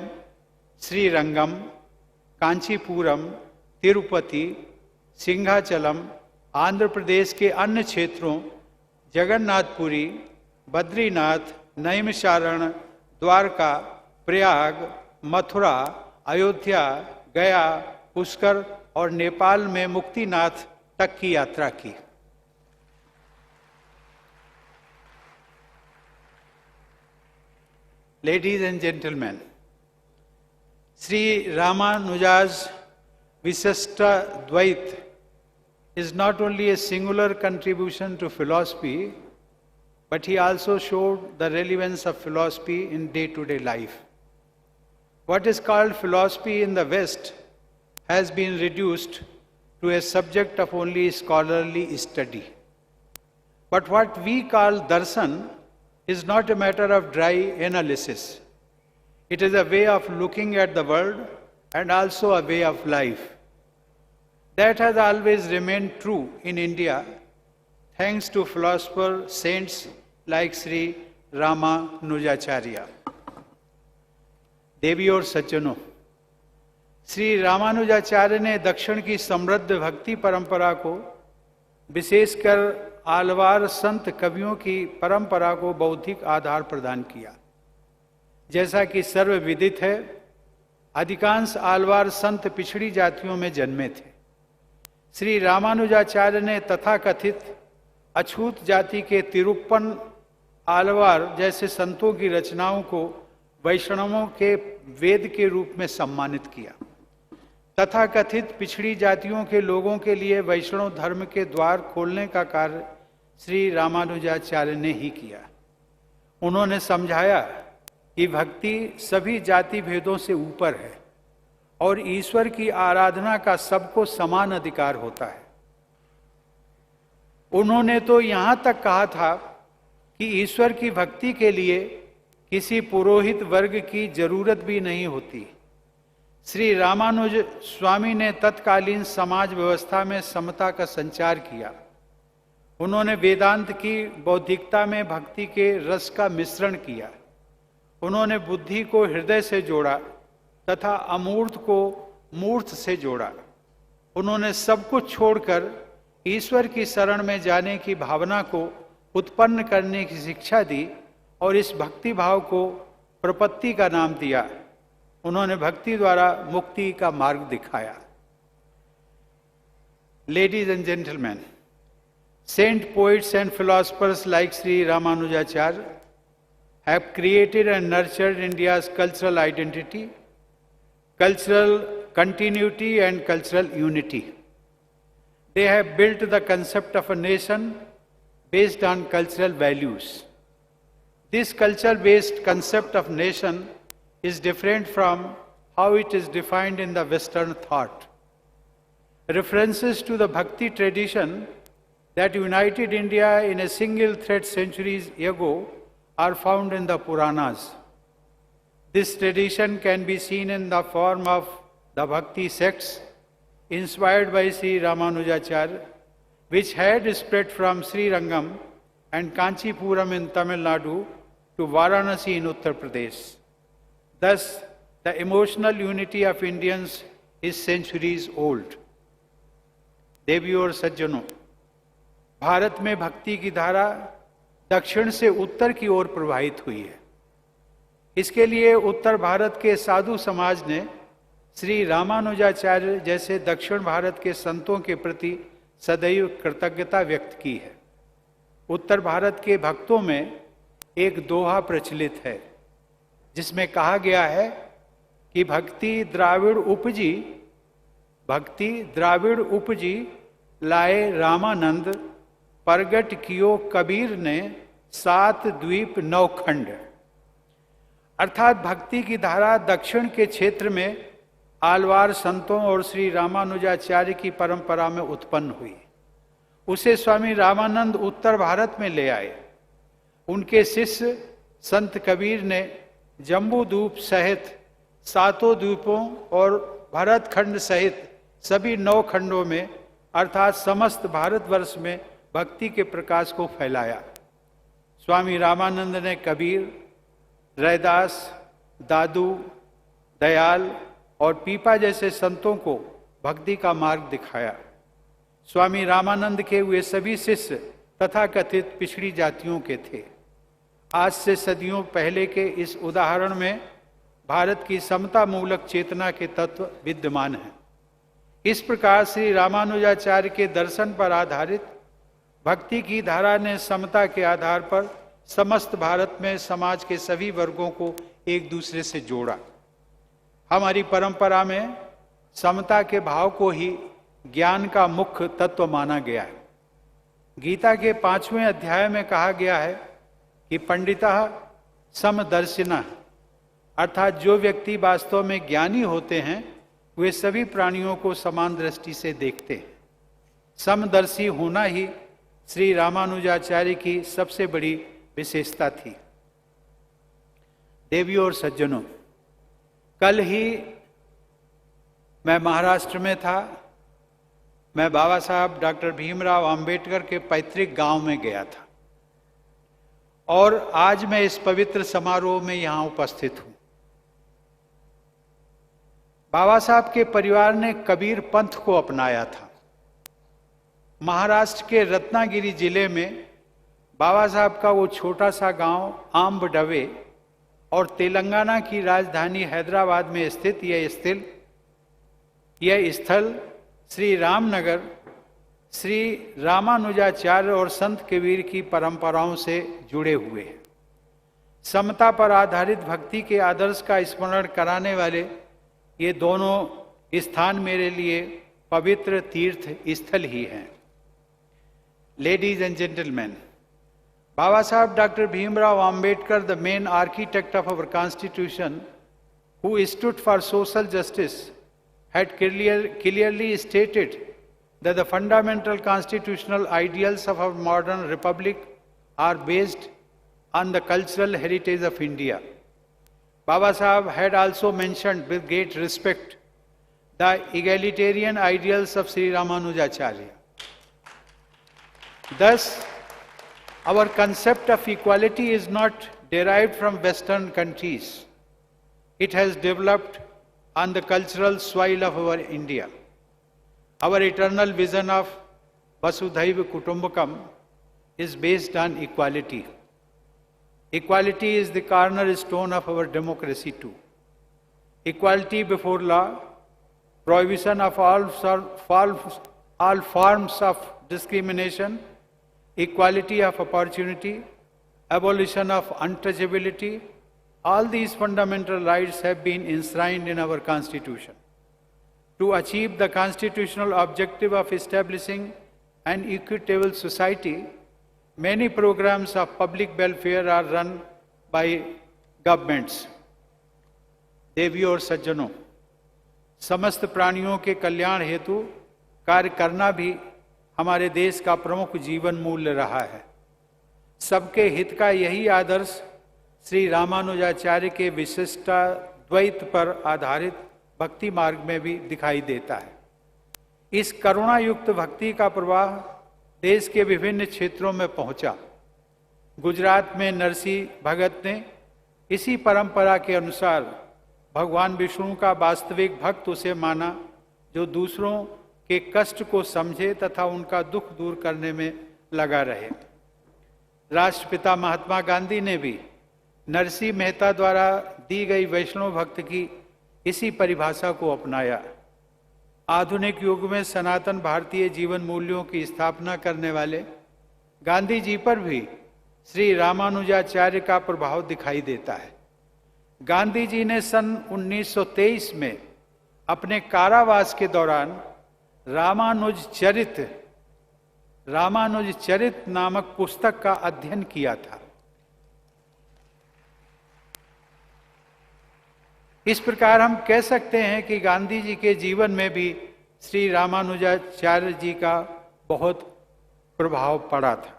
श्रीरंगम, कांचीपुरम, तिरुपति, सिंहाचलम, आंध्र प्रदेश के अन्य क्षेत्रों, जगन्नाथपुरी, बद्रीनाथ, नैमिषारण, द्वारका, प्रयाग, मथुरा, अयोध्या, गया, पुष्कर और नेपाल में मुक्तिनाथ तक की यात्रा की। Ladies and gentlemen, Sri Ramanuja's Visishta Dvait is not only a singular contribution to philosophy, but he also showed the relevance of philosophy in day-to-day life. What is called philosophy in the West has been reduced to a subject of only scholarly study. But what we call darshan is not a matter of dry analysis. It is a way of looking at the world and also a way of life. That has always remained true in India, thanks to philosopher saints like Sri Ramanujacharya. देवी और सज्जनों, श्री रामानुजाचार्य ने दक्षिण की समृद्ध भक्ति परंपरा को, विशेषकर आलवार संत कवियों की परंपरा को बौद्धिक आधार प्रदान किया। जैसा कि सर्वविदित है, अधिकांश आलवार संत पिछड़ी जातियों में जन्मे थे। श्री रामानुजाचार्य ने तथाकथित अछूत जाति के तिरुप्पन आलवार जैसे संतों की रचनाओं को वैष्णवों के वेद के रूप में सम्मानित किया। तथाकथित पिछड़ी जातियों के लोगों के लिए वैष्णव धर्म के द्वार खोलने का कार्य श्री रामानुजाचार्य ने ही किया। उन्होंने समझाया कि भक्ति सभी जाति भेदों से ऊपर है और ईश्वर की आराधना का सबको समान अधिकार होता है। उन्होंने तो यहाँ तक कहा था कि ईश्वर की भक्ति के लिए किसी पुरोहित वर्ग की जरूरत भी नहीं होती। श्री रामानुज स्वामी ने तत्कालीन समाज व्यवस्था में समता का संचार किया। उन्होंने वेदांत की बौद्धिकता में भक्ति के रस का मिश्रण किया। उन्होंने बुद्धि को हृदय से जोड़ा तथा अमूर्त को मूर्त से जोड़ा। उन्होंने सब कुछ छोड़कर ईश्वर की शरण में जाने की भावना को उत्पन्न करने की शिक्षा दी और इस भक्ति भाव को प्रपत्ति का नाम दिया। उन्होंने भक्ति द्वारा मुक्ति का मार्ग दिखाया। Ladies and gentlemen, saint poets and philosophers like Sri Ramanujacharya have created and nurtured India's cultural identity, cultural continuity and cultural unity. They have built the concept of a nation based on cultural values. This culture-based concept of nation is different from how it is defined in the Western thought. References to the Bhakti tradition that united India in a single thread centuries ago are found in the Puranas. This tradition can be seen in the form of the Bhakti sects inspired by Sri Ramanujacharya, which had spread from Sri Rangam and Kanchipuram in Tamil Nadu to Varanasi in Uttar Pradesh. Thus, the emotional unity of Indians is centuries old. देवियों और सज्जनों, भारत में भक्ति की धारा दक्षिण से उत्तर की ओर प्रवाहित हुई है। इसके लिए उत्तर भारत के साधु समाज ने श्री रामानुजाचार्य जैसे दक्षिण भारत के संतों के प्रति सदैव कृतज्ञता व्यक्त की है। उत्तर भारत के भक्तों में एक दोहा प्रचलित है जिसमें कहा गया है कि भक्ति द्राविड़ उपजी लाए रामानंद, प्रगट कियो कबीर ने 7 द्वीप 9 खंड। अर्थात भक्ति की धारा दक्षिण के क्षेत्र में आलवार संतों और श्री रामानुजाचार्य की परंपरा में उत्पन्न हुई। उसे स्वामी रामानंद उत्तर भारत में ले आए। उनके शिष्य संत कबीर ने जम्बू द्वीप सहित 7 द्वीपों और भरत खंड सहित सभी 9 खंडों में अर्थात समस्त भारतवर्ष में भक्ति के प्रकाश को फैलाया। स्वामी रामानंद ने कबीर, रैदास, दादू, दयाल और पीपा जैसे संतों को भक्ति का मार्ग दिखाया। स्वामी रामानंद के वे सभी शिष्य तथाकथित पिछड़ी जातियों के थे। आज से सदियों पहले के इस उदाहरण में भारत की समता मूलक चेतना के तत्व विद्यमान हैं। इस प्रकार श्री रामानुजाचार्य के दर्शन पर आधारित भक्ति की धारा ने समता के आधार पर समस्त भारत में समाज के सभी वर्गों को एक दूसरे से जोड़ा। हमारी परंपरा में समता के भाव को ही ज्ञान का मुख्य तत्व माना गया है। गीता के 5वें अध्याय में कहा गया है कि पंडितः समदर्शिनः, अर्थात जो व्यक्ति वास्तव में ज्ञानी होते हैं वे सभी प्राणियों को समान दृष्टि से देखते हैं। समदर्शी होना ही श्री रामानुजाचार्य की सबसे बड़ी विशेषता थी। देवियों और सज्जनों, कल ही मैं महाराष्ट्र में था। मैं बाबा साहब डॉक्टर भीमराव अंबेडकर के पैतृक गांव में गया था और आज मैं इस पवित्र समारोह में यहां उपस्थित हूं। बाबा साहब के परिवार ने कबीर पंथ को अपनाया था। महाराष्ट्र के रत्नागिरी जिले में बाबा साहब का वो छोटा सा गांव आम्बडवे और तेलंगाना की राजधानी हैदराबाद में स्थित यह स्थल श्री रामनगर श्री रामानुजाचार्य और संत कबीर की परंपराओं से जुड़े हुए हैं। समता पर आधारित भक्ति के आदर्श का स्मरण कराने वाले ये दोनों स्थान मेरे लिए पवित्र तीर्थ स्थल ही हैं। Ladies and gentleman, Baba Sahib Dr. Bhimrao Ambedkar, the main architect of our constitution, who stood for social justice, had clearly stated that the fundamental constitutional ideals of our modern republic are based on the cultural heritage of India. Baba Sahib had also mentioned with great respect the egalitarian ideals of Sri Ramanujacharya. Thus, our concept of equality is not derived from Western countries. It has developed on the cultural soil of our India. Our eternal vision of Vasudhaiva Kutumbakam is based on equality. Equality is the cornerstone of our democracy too. Equality before law, prohibition of all forms of discrimination, equality of opportunity, abolition of untouchability, all these fundamental rights have been enshrined in our Constitution. To achieve the constitutional objective of establishing an equitable society, many programs of public welfare are run by governments. देवियों और सज्जनों, समस्त प्राणियों के कल्याण हेतु कार्य करना भी हमारे देश का प्रमुख जीवन मूल्य रहा है। सबके हित का यही आदर्श श्री रामानुजाचार्य के विशिष्टाद्वैत पर आधारित भक्ति मार्ग में भी दिखाई देता है। इस करुणा युक्त भक्ति का प्रवाह देश के विभिन्न क्षेत्रों में पहुंचा। गुजरात में नरसिंह भगत ने इसी परंपरा के अनुसार भगवान विष्णु का वास्तविक भक्त उसे माना जो दूसरों के कष्ट को समझे तथा उनका दुख दूर करने में लगा रहे। राष्ट्रपिता महात्मा गांधी ने भी नरसिंह मेहता द्वारा दी गई वैष्णव भक्त की इसी परिभाषा को अपनाया। आधुनिक युग में सनातन भारतीय जीवन मूल्यों की स्थापना करने वाले गांधी जी पर भी श्री रामानुजाचार्य का प्रभाव दिखाई देता है। गांधी जी ने सन 1923 में अपने कारावास के दौरान रामानुज चरित नामक पुस्तक का अध्ययन किया था। इस प्रकार हम कह सकते हैं कि गांधी जी के जीवन में भी श्री रामानुजाचार्य जी का बहुत प्रभाव पड़ा था।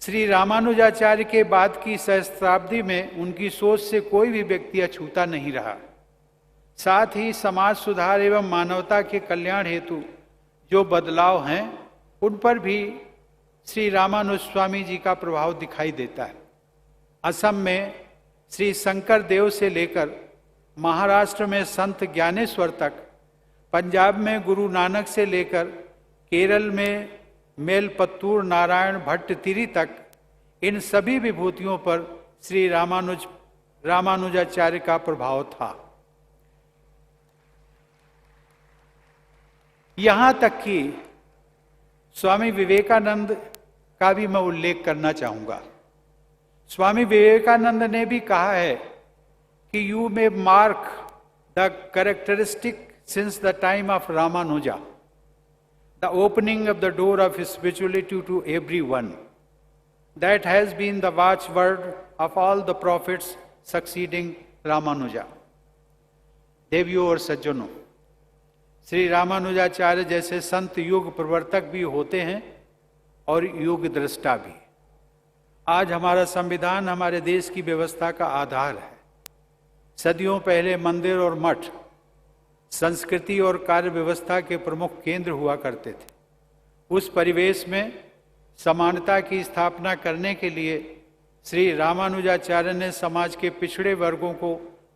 श्री रामानुजाचार्य के बाद की सहस्त्राब्दी में उनकी सोच से कोई भी व्यक्ति अछूता नहीं रहा। साथ ही समाज सुधार एवं मानवता के कल्याण हेतु जो बदलाव हैं उन पर भी श्री रामानुज स्वामी जी का प्रभाव दिखाई देता है। असम में श्री शंकर देव से लेकर महाराष्ट्र में संत ज्ञानेश्वर तक, पंजाब में गुरु नानक से लेकर केरल में मेलपत्तूर नारायण भट्टतिरी तक, इन सभी विभूतियों पर श्री रामानुजाचार्य का प्रभाव था। यहां तक कि स्वामी विवेकानंद का भी मैं उल्लेख करना चाहूंगा। स्वामी विवेकानंद ने भी कहा है कि you may mark the characteristic since the time of Ramanuja, the opening of the door of spirituality to everyone, that has been the watchword of all the prophets succeeding Ramanuja. देवियों और सज्जनों, श्री रामानुजाचार्य जैसे संत युग प्रवर्तक भी होते हैं और युग दृष्टा भी। आज हमारा संविधान हमारे देश की व्यवस्था का आधार है। सदियों पहले मंदिर और मठ संस्कृति और कार्य व्यवस्था के प्रमुख केंद्र हुआ करते थे। उस परिवेश में समानता की स्थापना करने के लिए श्री रामानुजाचार्य ने समाज के पिछड़े वर्गों को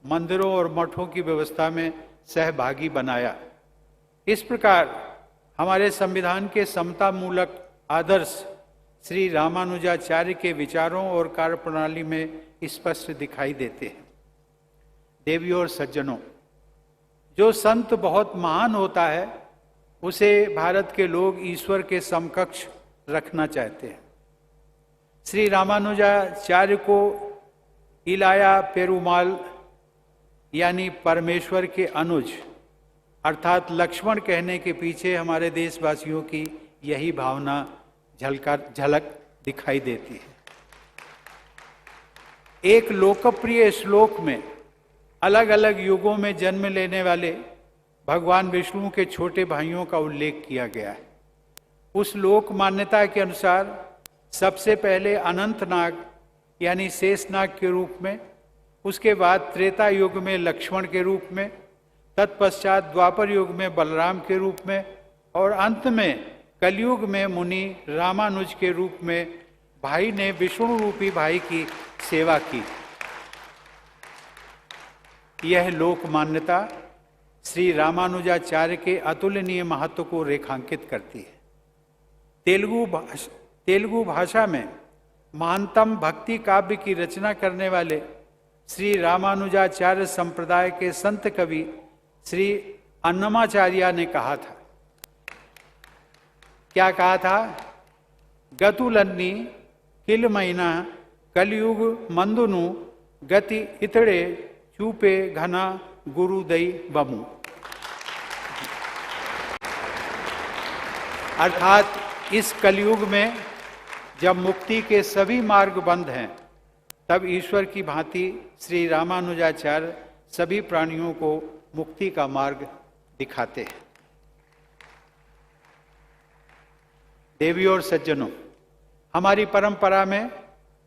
मंदिरों और मठों की व्यवस्था में सहभागी बनाया। इस प्रकार हमारे संविधान के समता मूलक आदर्श श्री रामानुजाचार्य के विचारों और कार्यप्रणाली में स्पष्ट दिखाई देते हैं। देवियों और सज्जनों, जो संत बहुत महान होता है उसे भारत के लोग ईश्वर के समकक्ष रखना चाहते हैं। श्री रामानुजाचार्य को इलाया पेरुमाल यानी परमेश्वर के अनुज अर्थात लक्ष्मण कहने के पीछे हमारे देशवासियों की यही भावना झलक दिखाई देती है। एक लोकप्रिय श्लोक में अलग अलग युगों में जन्म लेने वाले भगवान विष्णु के छोटे भाइयों का उल्लेख किया गया है। उस लोक मान्यता के अनुसार सबसे पहले अनंतनाग यानी शेषनाग के रूप में, उसके बाद त्रेता युग में लक्ष्मण के रूप में, तत्पश्चात द्वापर युग में बलराम के रूप में और अंत में कलयुग में मुनि रामानुज के रूप में भाई ने विष्णु रूपी भाई की सेवा की। यह लोक मान्यता श्री रामानुजाचार्य के अतुलनीय महत्व को रेखांकित करती है। तेलुगु भाषा में महानतम भक्ति काव्य की रचना करने वाले श्री रामानुजाचार्य संप्रदाय के संत कवि श्री अन्नमाचार्य ने कहा था, क्या कहा था? गतुलन्नी किल महीना कलयुग मंदुनु गति इतड़े चूपे घना गुरुदई बमु। अर्थात इस कलयुग में जब मुक्ति के सभी मार्ग बंद हैं, तब ईश्वर की भांति श्री रामानुजाचार्य सभी प्राणियों को मुक्ति का मार्ग दिखाते हैं। देवियों और सज्जनों, हमारी परंपरा में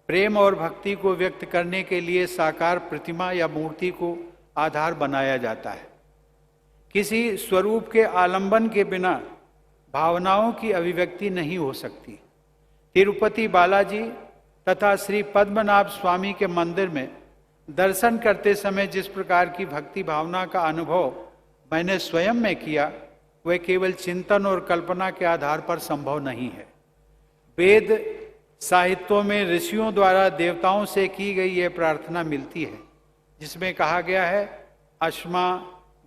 प्रेम और भक्ति को व्यक्त करने के लिए साकार प्रतिमा या मूर्ति को आधार बनाया जाता है। किसी स्वरूप के आलंबन के बिना भावनाओं की अभिव्यक्ति नहीं हो सकती। तिरुपति बालाजी तथा श्री पद्मनाभ स्वामी के मंदिर में दर्शन करते समय जिस प्रकार की भक्ति भावना का अनुभव मैंने स्वयं में किया, वह केवल चिंतन और कल्पना के आधार पर संभव नहीं है। वेद साहित्यों में ऋषियों द्वारा देवताओं से की गई यह प्रार्थना मिलती है, जिसमें कहा गया है अश्मा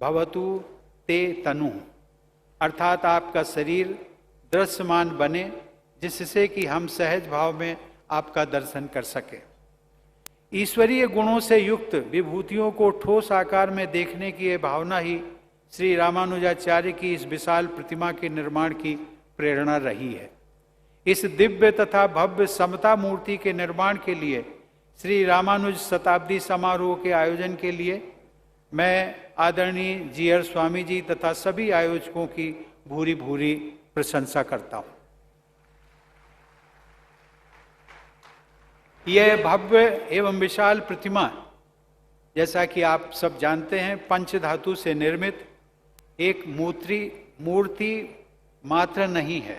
भवतु ते तनु, अर्थात आपका शरीर दृश्यमान बने जिससे कि हम सहज भाव में आपका दर्शन कर सके। ईश्वरीय गुणों से युक्त विभूतियों को ठोस आकार में देखने की यह भावना ही श्री रामानुजाचार्य की इस विशाल प्रतिमा के निर्माण की प्रेरणा रही है। इस दिव्य तथा भव्य समता मूर्ति के निर्माण के लिए श्री रामानुज शताब्दी समारोह के आयोजन के लिए मैं आदरणीय जीआर स्वामी जी तथा सभी आयोजकों की भूरी भूरी प्रशंसा करता हूं। यह भव्य एवं विशाल प्रतिमा, जैसा कि आप सब जानते हैं, पंचधातु से निर्मित एक मूर्ति मात्र नहीं है।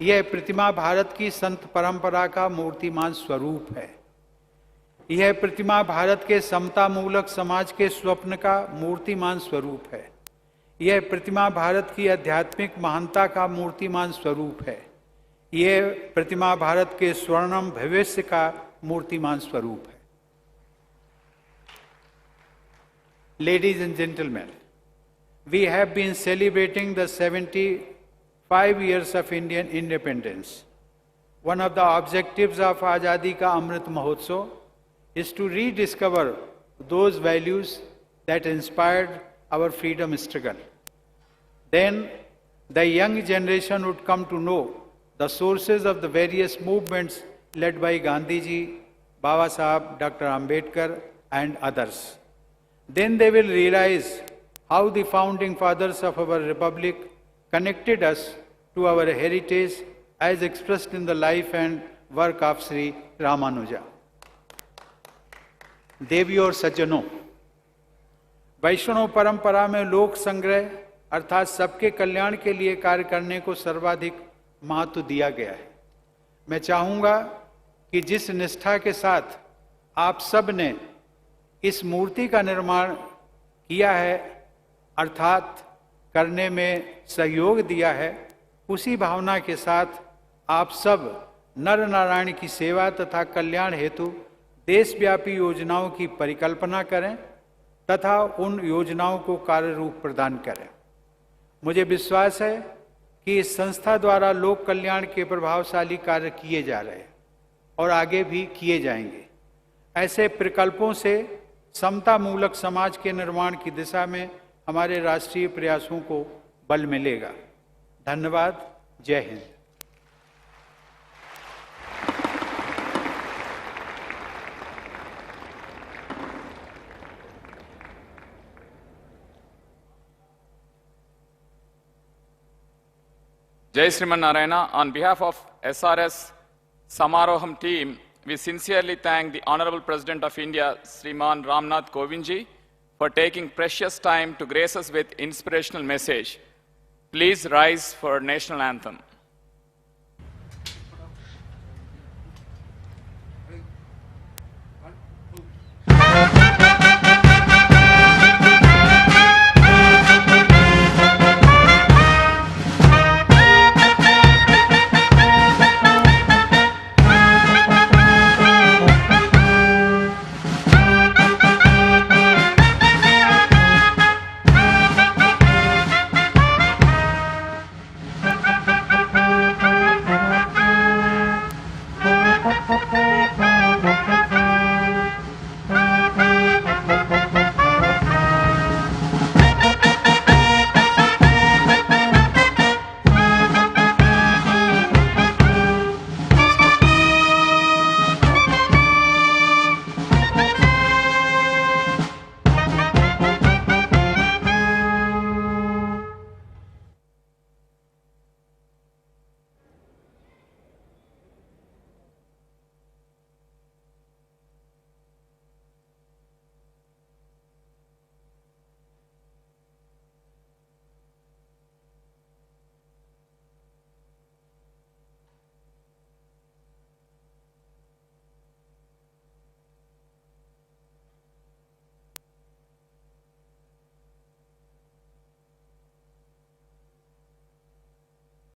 यह प्रतिमा भारत की संत परंपरा का मूर्तिमान स्वरूप है। यह प्रतिमा भारत के समता मूलक समाज के स्वप्न का मूर्तिमान स्वरूप है। यह प्रतिमा भारत की आध्यात्मिक महानता का मूर्तिमान स्वरूप है। यह प्रतिमा भारत के स्वर्णिम भविष्य का मूर्तिमान स्वरूप है। Ladies and gentlemen, we have been celebrating the 75 years of Indian independence. One of the objectives of Azadi Ka Amrit Mahotsav is to rediscover those values that inspired our freedom struggle. Then the young generation would come to know the sources of the various movements led by Gandhiji, Baba Sahab, Dr. Ambedkar and others. Then they will realize how the founding fathers of our republic connected us to our heritage as expressed in the life and work of Sri Ramanuja. देवी और सज्जनों, वैष्णव परंपरा में लोक संग्रह अर्थात सबके कल्याण के लिए कार्य करने को सर्वाधिक महत्व दिया गया है। मैं चाहूंगा कि जिस निष्ठा के साथ आप सब ने इस मूर्ति का निर्माण किया है अर्थात करने में सहयोग दिया है, उसी भावना के साथ आप सब नर नारायण की सेवा तथा कल्याण हेतु देशव्यापी योजनाओं की परिकल्पना करें तथा उन योजनाओं को कार्य रूप प्रदान करें। मुझे विश्वास है कि इस संस्था द्वारा लोक कल्याण के प्रभावशाली कार्य किए जा रहे हैं और आगे भी किए जाएंगे। ऐसे प्रकल्पों से समता मूलक समाज के निर्माण की दिशा में हमारे राष्ट्रीय प्रयासों को बल मिलेगा। धन्यवाद। जय Hind. Jai Sriman Narayana, on behalf of SRS Samaroham team, we sincerely thank the Honorable President of India, Sriman Ramnath Kovindji, for taking precious time to grace us with inspirational message. Please rise for national anthem.